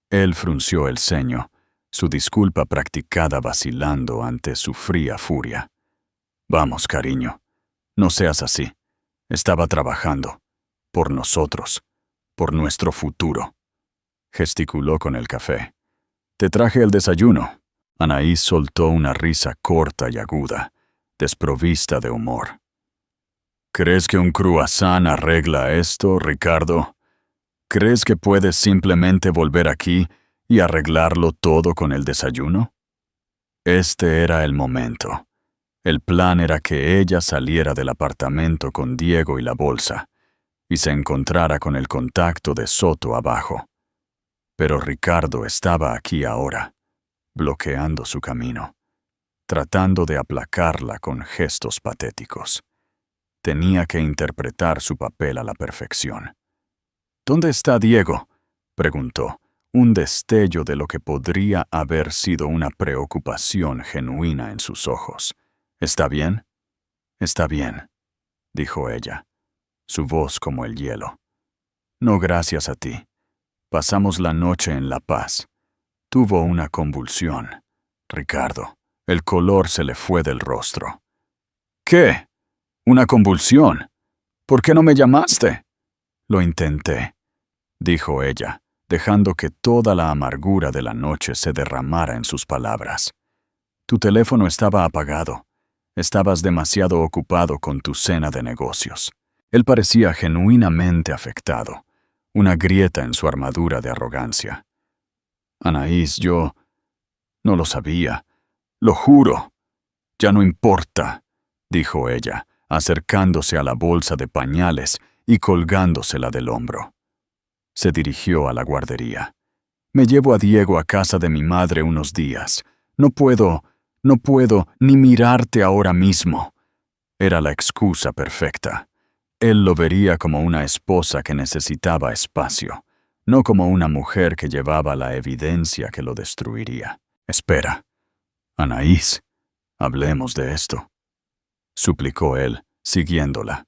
Él frunció el ceño, su disculpa practicada vacilando ante su fría furia. Vamos, cariño, no seas así. Estaba trabajando. Por nosotros. Por nuestro futuro. Gesticuló con el café. Te traje el desayuno. Anaís soltó una risa corta y aguda, desprovista de humor. ¿Crees que un croissant arregla esto, Ricardo? ¿Crees que puedes simplemente volver aquí y arreglarlo todo con el desayuno? Este era el momento. El plan era que ella saliera del apartamento con Diego y la bolsa, y se encontrara con el contacto de Soto abajo. Pero Ricardo estaba aquí ahora, bloqueando su camino, tratando de aplacarla con gestos patéticos. Tenía que interpretar su papel a la perfección. ¿Dónde está Diego?, preguntó, un destello de lo que podría haber sido una preocupación genuina en sus ojos. ¿Está bien? Está bien, dijo ella, su voz como el hielo. No gracias a ti. Pasamos la noche en La Paz. Tuvo una convulsión. Ricardo, el color se le fue del rostro. ¿Qué? ¿Una convulsión? ¿Por qué no me llamaste? Lo intenté, dijo ella, dejando que toda la amargura de la noche se derramara en sus palabras. Tu teléfono estaba apagado. Estabas demasiado ocupado con tu cena de negocios. Él parecía genuinamente afectado, una grieta en su armadura de arrogancia. Anaís, yo no lo sabía. Lo juro. Ya no importa, dijo ella, acercándose a la bolsa de pañales y colgándosela del hombro. Se dirigió a la guardería. Me llevo a Diego a casa de mi madre unos días. No puedo ni mirarte ahora mismo. Era la excusa perfecta. Él lo vería como una esposa que necesitaba espacio, no como una mujer que llevaba la evidencia que lo destruiría. Espera. Anaís, hablemos de esto, suplicó él, siguiéndola.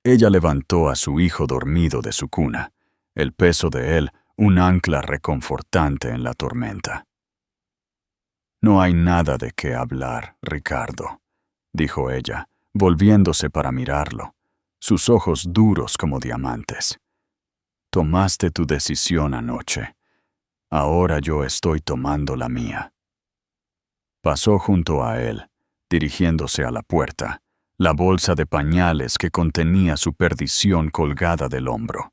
Ella levantó a su hijo dormido de su cuna, el peso de él un ancla reconfortante en la tormenta. No hay nada de qué hablar, Ricardo, dijo ella, volviéndose para mirarlo, sus ojos duros como diamantes. Tomaste tu decisión anoche. Ahora yo estoy tomando la mía. Pasó junto a él, dirigiéndose a la puerta, la bolsa de pañales que contenía su perdición colgada del hombro.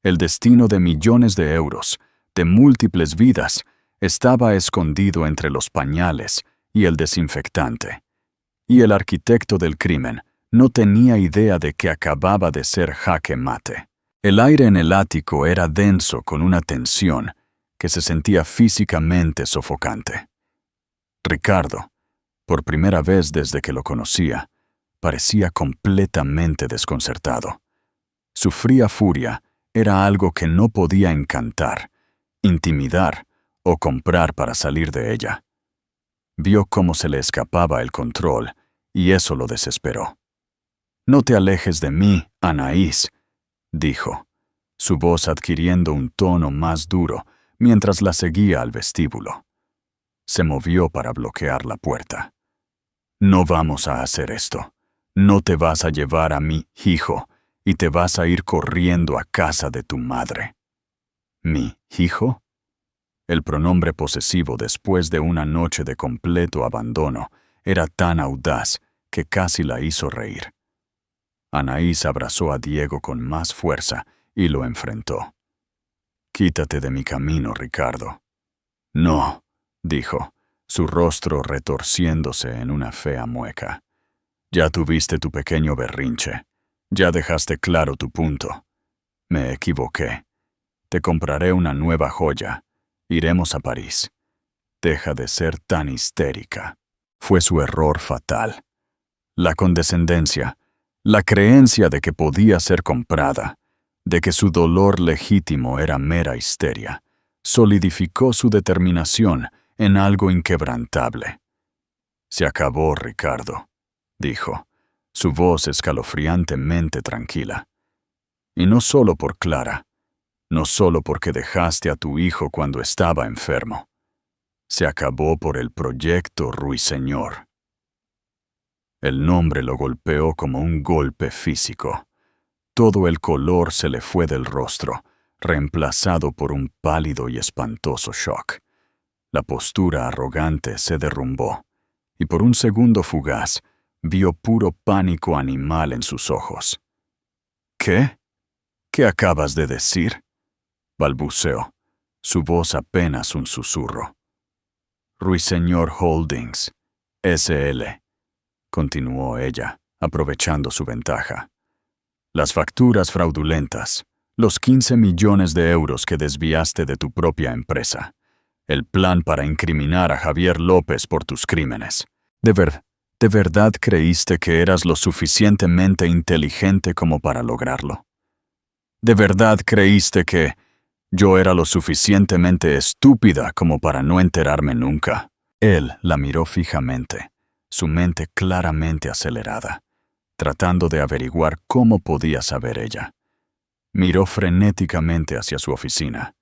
El destino de millones de euros, de múltiples vidas, estaba escondido entre los pañales y el desinfectante. Y el arquitecto del crimen no tenía idea de que acababa de ser jaque mate. El aire en el ático era denso con una tensión que se sentía físicamente sofocante. Ricardo, por primera vez desde que lo conocía, parecía completamente desconcertado. Su fría furia era algo que no podía encantar, intimidar o comprar para salir de ella. Vio cómo se le escapaba el control y eso lo desesperó. «No te alejes de mí, Anaís», dijo, su voz adquiriendo un tono más duro mientras la seguía al vestíbulo. Se movió para bloquear la puerta. «No vamos a hacer esto. No te vas a llevar a mi hijo y te vas a ir corriendo a casa de tu madre». «¿Mi hijo?» El pronombre posesivo después de una noche de completo abandono era tan audaz que casi la hizo reír. Anaís abrazó a Diego con más fuerza y lo enfrentó. «Quítate de mi camino, Ricardo». «No», dijo, su rostro retorciéndose en una fea mueca. «Ya tuviste tu pequeño berrinche. Ya dejaste claro tu punto. Me equivoqué. Te compraré una nueva joya. Iremos a París. Deja de ser tan histérica». Fue su error fatal. La condescendencia, la creencia de que podía ser comprada, de que su dolor legítimo era mera histeria, solidificó su determinación en algo inquebrantable. «Se acabó, Ricardo», dijo, su voz escalofriantemente tranquila. «Y no solo por Clara, no solo porque dejaste a tu hijo cuando estaba enfermo. Se acabó por el proyecto Ruiseñor». El nombre lo golpeó como un golpe físico. Todo el color se le fue del rostro, reemplazado por un pálido y espantoso shock. La postura arrogante se derrumbó, y por un segundo fugaz, vio puro pánico animal en sus ojos. «¿Qué? ¿Qué acabas de decir?», balbuceó, su voz apenas un susurro. «Ruiseñor Holdings, S.L.», continuó ella, aprovechando su ventaja. «Las facturas fraudulentas, los 15 millones de euros que desviaste de tu propia empresa, el plan para incriminar a Javier López por tus crímenes. ¿De verdad creíste que eras lo suficientemente inteligente como para lograrlo? ¿De verdad creíste que yo era lo suficientemente estúpida como para no enterarme nunca?» Él la miró fijamente, su mente claramente acelerada, tratando de averiguar cómo podía saber ella. Miró frenéticamente hacia su oficina.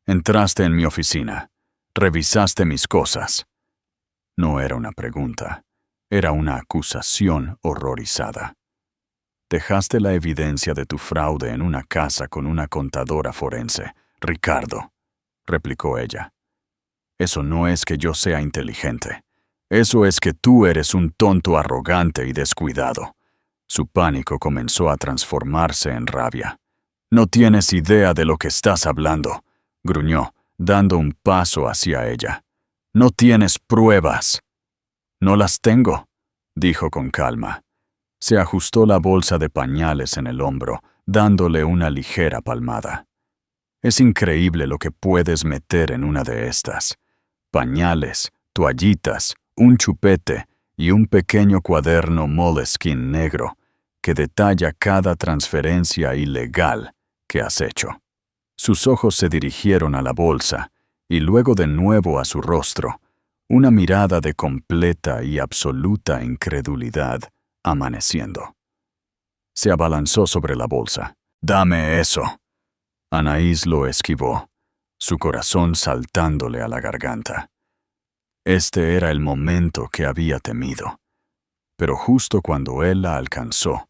«Entraste en mi oficina. Revisaste mis cosas». No era una pregunta, era una acusación horrorizada. «Dejaste la evidencia de tu fraude en una casa con una contadora forense, Ricardo», replicó ella. «Eso no es que yo sea inteligente. Eso es que tú eres un tonto arrogante y descuidado. Su pánico comenzó a transformarse en rabia. No tienes idea de lo que estás hablando, gruñó, dando un paso hacia ella. No tienes pruebas. No las tengo, dijo con calma. Se ajustó la bolsa de pañales en el hombro, dándole una ligera palmada. Es increíble lo que puedes meter en una de estas. Pañales, toallitas, un chupete y un pequeño cuaderno Moleskine negro que detalla cada transferencia ilegal que has hecho. Sus ojos se dirigieron a la bolsa y luego de nuevo a su rostro, una mirada de completa y absoluta incredulidad amaneciendo. Se abalanzó sobre la bolsa. «Dame eso». Anaís lo esquivó, su corazón saltándole a la garganta. Este era el momento que había temido. Pero justo cuando él la alcanzó,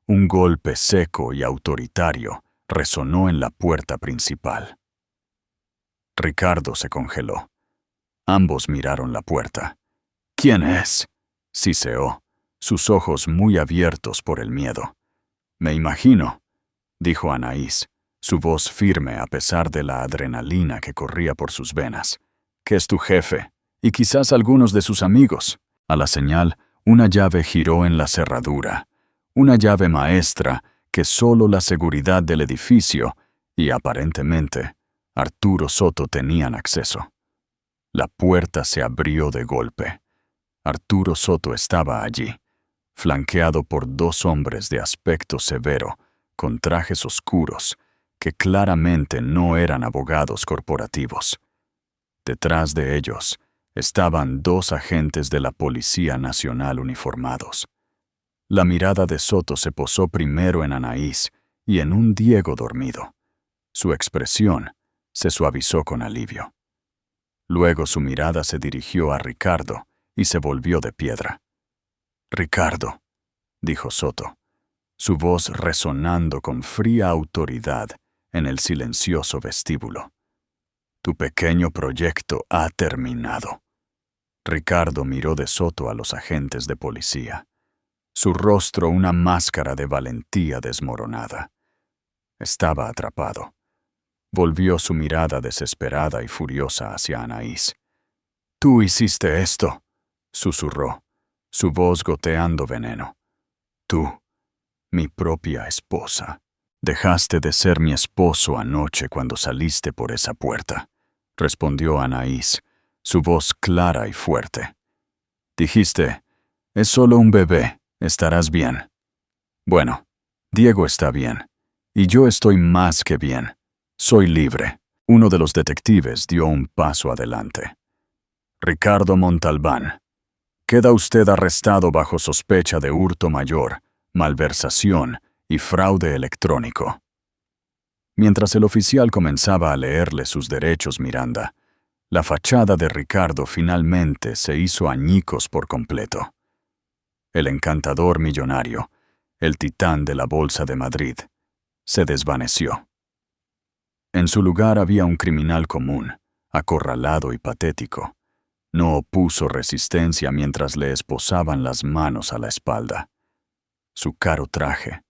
un golpe seco y autoritario resonó en la puerta principal. Ricardo se congeló. Ambos miraron la puerta. «¿Quién es?», siseó, sus ojos muy abiertos por el miedo. «Me imagino», dijo Anaís, su voz firme a pesar de la adrenalina que corría por sus venas, «que es tu jefe, y quizás algunos de sus amigos». A la señal, una llave giró en la cerradura, una llave maestra que solo la seguridad del edificio y, aparentemente, Arturo Soto tenían acceso. La puerta se abrió de golpe. Arturo Soto estaba allí, flanqueado por dos hombres de aspecto severo, con trajes oscuros, que claramente no eran abogados corporativos. Detrás de ellos estaban dos agentes de la Policía Nacional uniformados. La mirada de Soto se posó primero en Anaís y en un Diego dormido. Su expresión se suavizó con alivio. Luego su mirada se dirigió a Ricardo y se volvió de piedra. «Ricardo», dijo Soto, su voz resonando con fría autoridad en el silencioso vestíbulo. «Tu pequeño proyecto ha terminado». Ricardo miró de Soto a los agentes de policía, su rostro una máscara de valentía desmoronada. Estaba atrapado. Volvió su mirada desesperada y furiosa hacia Anaís. «Tú hiciste esto», susurró, su voz goteando veneno. «Tú, mi propia esposa. Dejaste de ser mi esposo anoche cuando saliste por esa puerta», respondió Anaís, su voz clara y fuerte. «Dijiste, es solo un bebé, estarás bien». Bueno, Diego está bien, y yo estoy más que bien. Soy libre. Uno de los detectives dio un paso adelante. «Ricardo Montalbán, queda usted arrestado bajo sospecha de hurto mayor, malversación y fraude electrónico». Mientras el oficial comenzaba a leerle sus derechos, Miranda, la fachada de Ricardo finalmente se hizo añicos por completo. El encantador millonario, el titán de la Bolsa de Madrid, se desvaneció. En su lugar había un criminal común, acorralado y patético. No opuso resistencia mientras le esposaban las manos a la espalda. Su caro traje,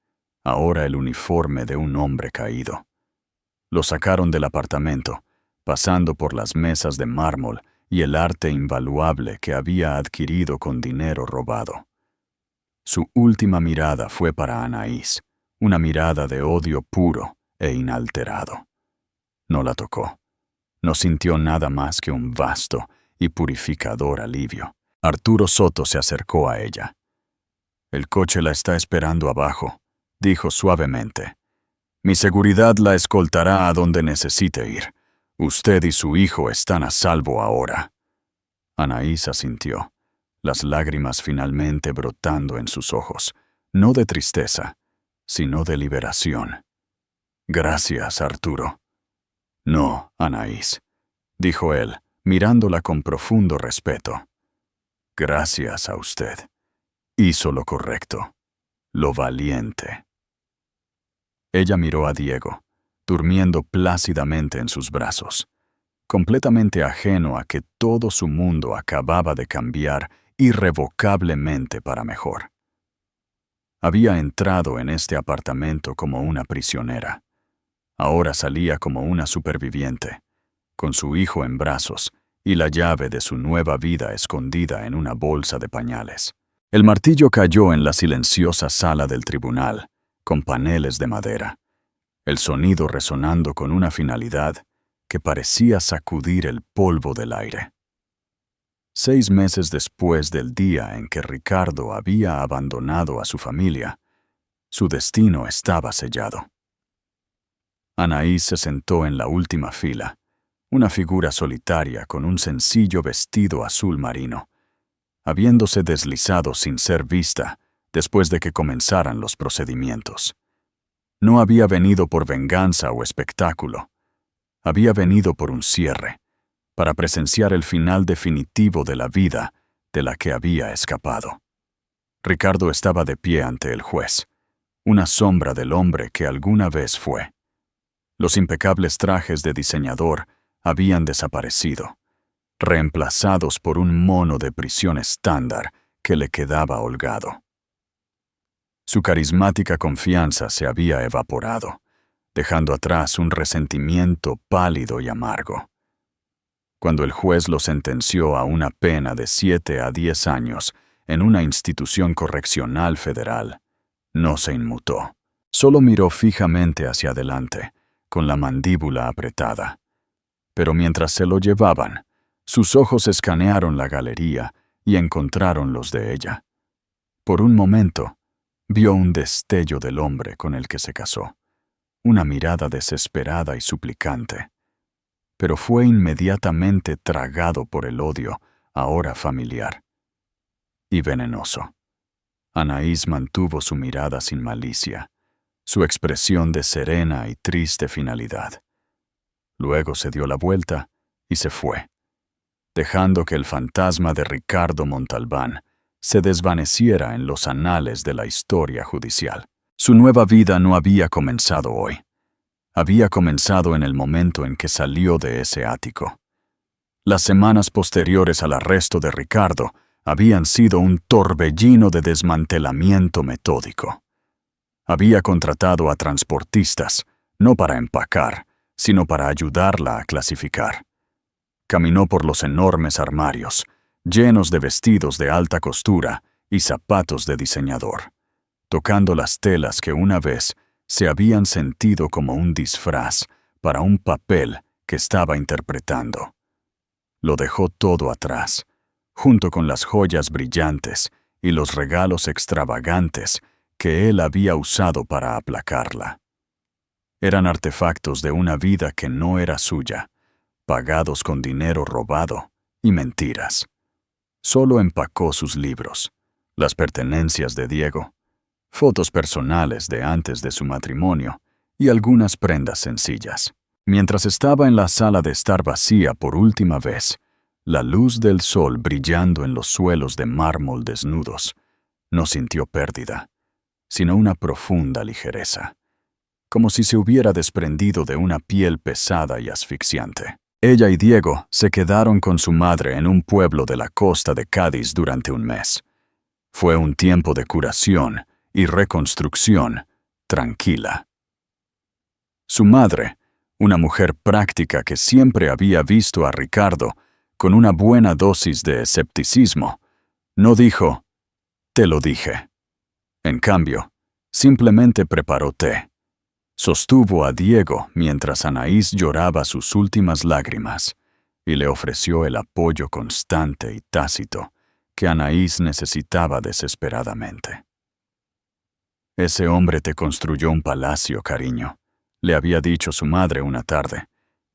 ahora el uniforme de un hombre caído. Lo sacaron del apartamento, pasando por las mesas de mármol y el arte invaluable que había adquirido con dinero robado. Su última mirada fue para Anaís, una mirada de odio puro e inalterado. No la tocó. No sintió nada más que un vasto y purificador alivio. Arturo Soto se acercó a ella. «El coche la está esperando abajo», dijo suavemente. «Mi seguridad la escoltará a donde necesite ir. Usted y su hijo están a salvo ahora». Anaís asintió, las lágrimas finalmente brotando en sus ojos, no de tristeza, sino de liberación. «Gracias, Arturo». «No, Anaís», dijo él, mirándola con profundo respeto. «Gracias a usted. Hizo lo correcto, lo valiente». Ella miró a Diego, durmiendo plácidamente en sus brazos. completamente ajeno a que todo su mundo acababa de cambiar irrevocablemente para mejor. Había entrado en este apartamento como una prisionera. Ahora salía como una superviviente, con su hijo en brazos y la llave de su nueva vida escondida en una bolsa de pañales. El martillo cayó en la silenciosa sala del tribunal, con paneles de madera, el sonido resonando con una finalidad que parecía sacudir el polvo del aire. 6 meses después del día en que Ricardo había abandonado a su familia, su destino estaba sellado. Anaís se sentó en la última fila, una figura solitaria con un sencillo vestido azul marino, habiéndose deslizado sin ser vista después de que comenzaran los procedimientos. No había venido por venganza o espectáculo. Había venido por un cierre, para presenciar el final definitivo de la vida de la que había escapado. Ricardo estaba de pie ante el juez, una sombra del hombre que alguna vez fue. Los impecables trajes de diseñador habían desaparecido, reemplazados por un mono de prisión estándar que le quedaba holgado. Su carismática confianza se había evaporado, dejando atrás un resentimiento pálido y amargo. Cuando el juez lo sentenció a una pena de 7 a 10 años en una institución correccional federal, no se inmutó. Solo miró fijamente hacia adelante, con la mandíbula apretada. Pero mientras se lo llevaban, sus ojos escanearon la galería y encontraron los de ella. Por un momento, vio un destello del hombre con el que se casó, una mirada desesperada y suplicante. Pero fue inmediatamente tragado por el odio, ahora familiar y venenoso. Anaís mantuvo su mirada sin malicia, su expresión de serena y triste finalidad. Luego se dio la vuelta y se fue, dejando que el fantasma de Ricardo Montalbán se desvaneciera en los anales de la historia judicial. Su nueva vida no había comenzado hoy. Había comenzado en el momento en que salió de ese ático. Las semanas posteriores al arresto de Ricardo habían sido un torbellino de desmantelamiento metódico. Había contratado a transportistas, no para empacar, sino para ayudarla a clasificar. Caminó por los enormes armarios, llenos de vestidos de alta costura y zapatos de diseñador, tocando las telas que una vez se habían sentido como un disfraz para un papel que estaba interpretando. Lo dejó todo atrás, junto con las joyas brillantes y los regalos extravagantes que él había usado para aplacarla. Eran artefactos de una vida que no era suya, pagados con dinero robado y mentiras. Solo empacó sus libros, las pertenencias de Diego, fotos personales de antes de su matrimonio y algunas prendas sencillas. Mientras estaba en la sala de estar vacía por última vez, la luz del sol brillando en los suelos de mármol desnudos, no sintió pérdida, sino una profunda ligereza, como si se hubiera desprendido de una piel pesada y asfixiante. Ella y Diego se quedaron con su madre en un pueblo de la costa de Cádiz durante un mes. Fue un tiempo de curación y reconstrucción tranquila. Su madre, una mujer práctica que siempre había visto a Ricardo con una buena dosis de escepticismo, no dijo, «Te lo dije». En cambio, simplemente preparó té. Sostuvo a Diego mientras Anaís lloraba sus últimas lágrimas y le ofreció el apoyo constante y tácito que Anaís necesitaba desesperadamente. «Ese hombre te construyó un palacio, cariño», le había dicho su madre una tarde,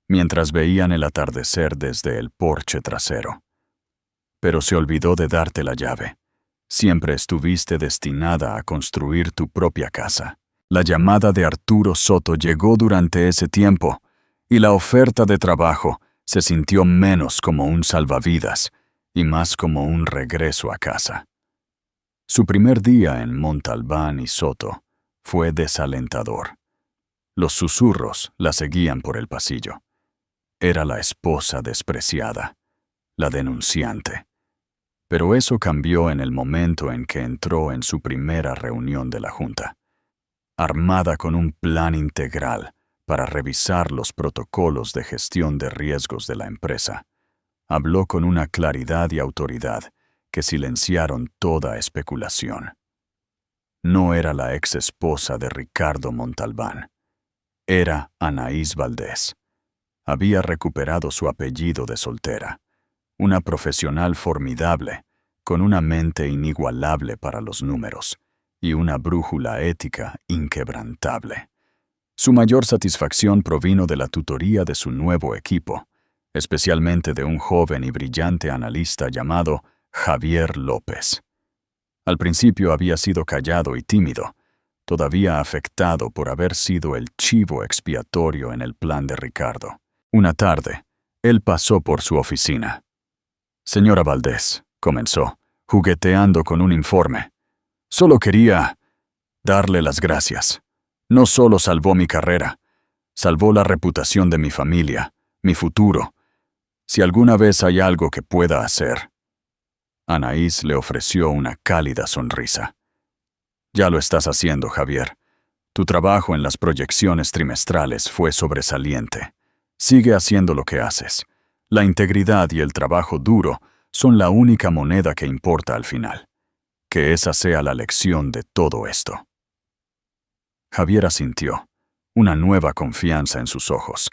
mientras veían el atardecer desde el porche trasero. «Pero se olvidó de darte la llave. Siempre estuviste destinada a construir tu propia casa». La llamada de Arturo Soto llegó durante ese tiempo, y la oferta de trabajo se sintió menos como un salvavidas y más como un regreso a casa. Su primer día en Montalbán y Soto fue desalentador. Los susurros la seguían por el pasillo. Era la esposa despreciada, la denunciante. Pero eso cambió en el momento en que entró en su primera reunión de la Junta, armada con un plan integral para revisar los protocolos de gestión de riesgos de la empresa. Habló con una claridad y autoridad que silenciaron toda especulación. No era la ex esposa de Ricardo Montalbán. Era Anaís Valdés. Había recuperado su apellido de soltera. Una profesional formidable, con una mente inigualable para los números y una brújula ética inquebrantable. Su mayor satisfacción provino de la tutoría de su nuevo equipo, especialmente de un joven y brillante analista llamado Javier López. Al principio había sido callado y tímido, todavía afectado por haber sido el chivo expiatorio en el plan de Ricardo. Una tarde, él pasó por su oficina. «Señora Valdés», comenzó, jugueteando con un informe. «Solo quería darle las gracias. No solo salvó mi carrera, salvó la reputación de mi familia, mi futuro. Si alguna vez hay algo que pueda hacer». Anaís le ofreció una cálida sonrisa. «Ya lo estás haciendo, Javier. Tu trabajo en las proyecciones trimestrales fue sobresaliente. Sigue haciendo lo que haces. La integridad y el trabajo duro son la única moneda que importa al final. Que esa sea la lección de todo esto». Javier asintió, una nueva confianza en sus ojos.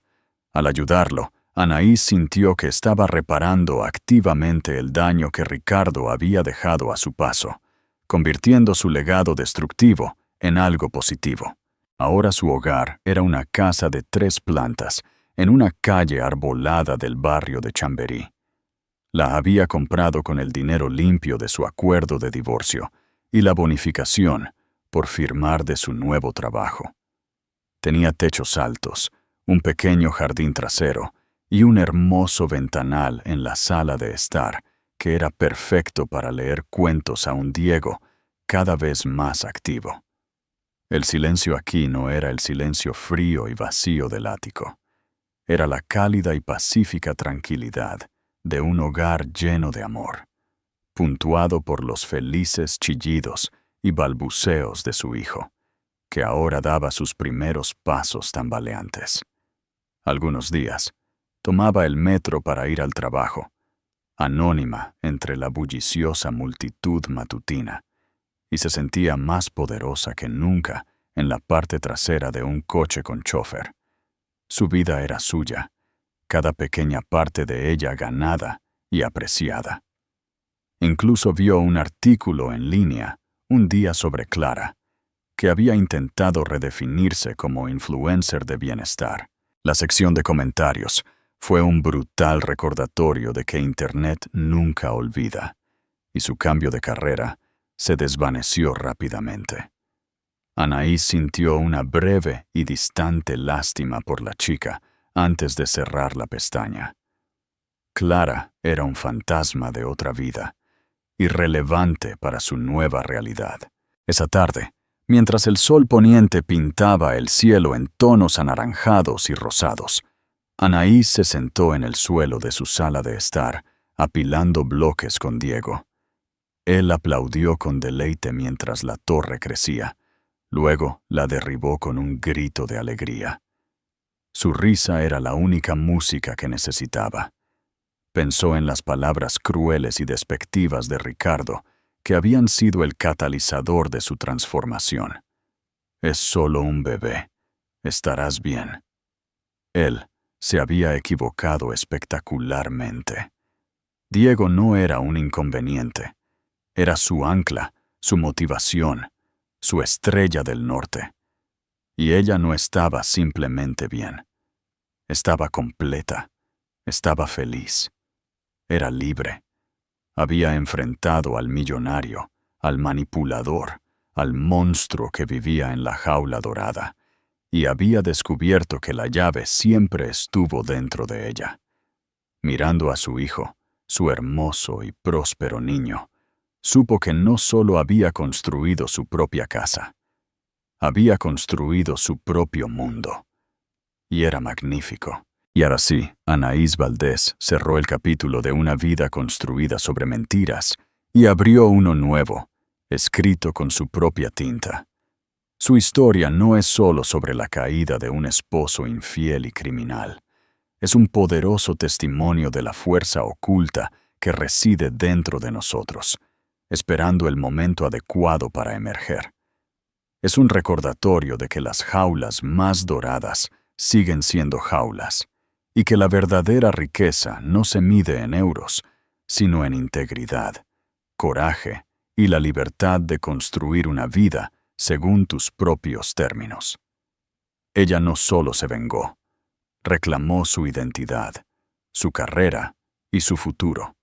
Al ayudarlo, Anaís sintió que estaba reparando activamente el daño que Ricardo había dejado a su paso, convirtiendo su legado destructivo en algo positivo. Ahora su hogar era una casa de 3 plantas en una calle arbolada del barrio de Chamberí. La había comprado con el dinero limpio de su acuerdo de divorcio y la bonificación por firmar de su nuevo trabajo. Tenía techos altos, un pequeño jardín trasero y un hermoso ventanal en la sala de estar que era perfecto para leer cuentos a un Diego cada vez más activo. El silencio aquí no era el silencio frío y vacío del ático. Era la cálida y pacífica tranquilidad de un hogar lleno de amor, puntuado por los felices chillidos y balbuceos de su hijo, que ahora daba sus primeros pasos tambaleantes. Algunos días, tomaba el metro para ir al trabajo, anónima entre la bulliciosa multitud matutina, y se sentía más poderosa que nunca en la parte trasera de un coche con chofer. Su vida era suya, cada pequeña parte de ella ganada y apreciada. Incluso vio un artículo en línea un día sobre Clara, que había intentado redefinirse como influencer de bienestar. La sección de comentarios fue un brutal recordatorio de que Internet nunca olvida, y su cambio de carrera se desvaneció rápidamente. Anaís sintió una breve y distante lástima por la chica antes de cerrar la pestaña. Clara era un fantasma de otra vida, irrelevante para su nueva realidad. Esa tarde, mientras el sol poniente pintaba el cielo en tonos anaranjados y rosados, Anaís se sentó en el suelo de su sala de estar, apilando bloques con Diego. Él aplaudió con deleite mientras la torre crecía. Luego la derribó con un grito de alegría. Su risa era la única música que necesitaba. Pensó en las palabras crueles y despectivas de Ricardo, que habían sido el catalizador de su transformación. «Es solo un bebé. Estarás bien». Él se había equivocado espectacularmente. Diego no era un inconveniente. Era su ancla, su motivación, su estrella del norte. Y ella no estaba simplemente bien. Estaba completa. Estaba feliz. Era libre. Había enfrentado al millonario, al manipulador, al monstruo que vivía en la jaula dorada, y había descubierto que la llave siempre estuvo dentro de ella. Mirando a su hijo, su hermoso y próspero niño, supo que no solo había construido su propia casa, había construido su propio mundo. Y era magnífico. Y ahora sí, Anaís Valdés cerró el capítulo de una vida construida sobre mentiras y abrió uno nuevo, escrito con su propia tinta. Su historia no es solo sobre la caída de un esposo infiel y criminal. Es un poderoso testimonio de la fuerza oculta que reside dentro de nosotros, esperando el momento adecuado para emerger. Es un recordatorio de que las jaulas más doradas siguen siendo jaulas, y que la verdadera riqueza no se mide en euros, sino en integridad, coraje y la libertad de construir una vida según tus propios términos. Ella no solo se vengó, reclamó su identidad, su carrera y su futuro,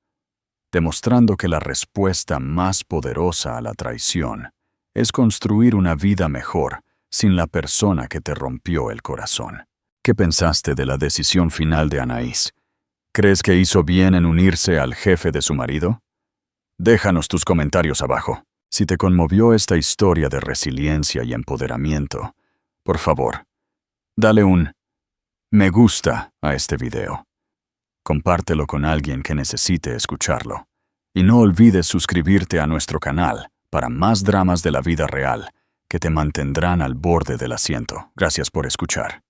demostrando que la respuesta más poderosa a la traición es construir una vida mejor sin la persona que te rompió el corazón. ¿Qué pensaste de la decisión final de Anaís? ¿Crees que hizo bien en unirse al jefe de su marido? Déjanos tus comentarios abajo. Si te conmovió esta historia de resiliencia y empoderamiento, por favor, dale un me gusta a este video. Compártelo con alguien que necesite escucharlo. Y no olvides suscribirte a nuestro canal para más dramas de la vida real que te mantendrán al borde del asiento. Gracias por escuchar.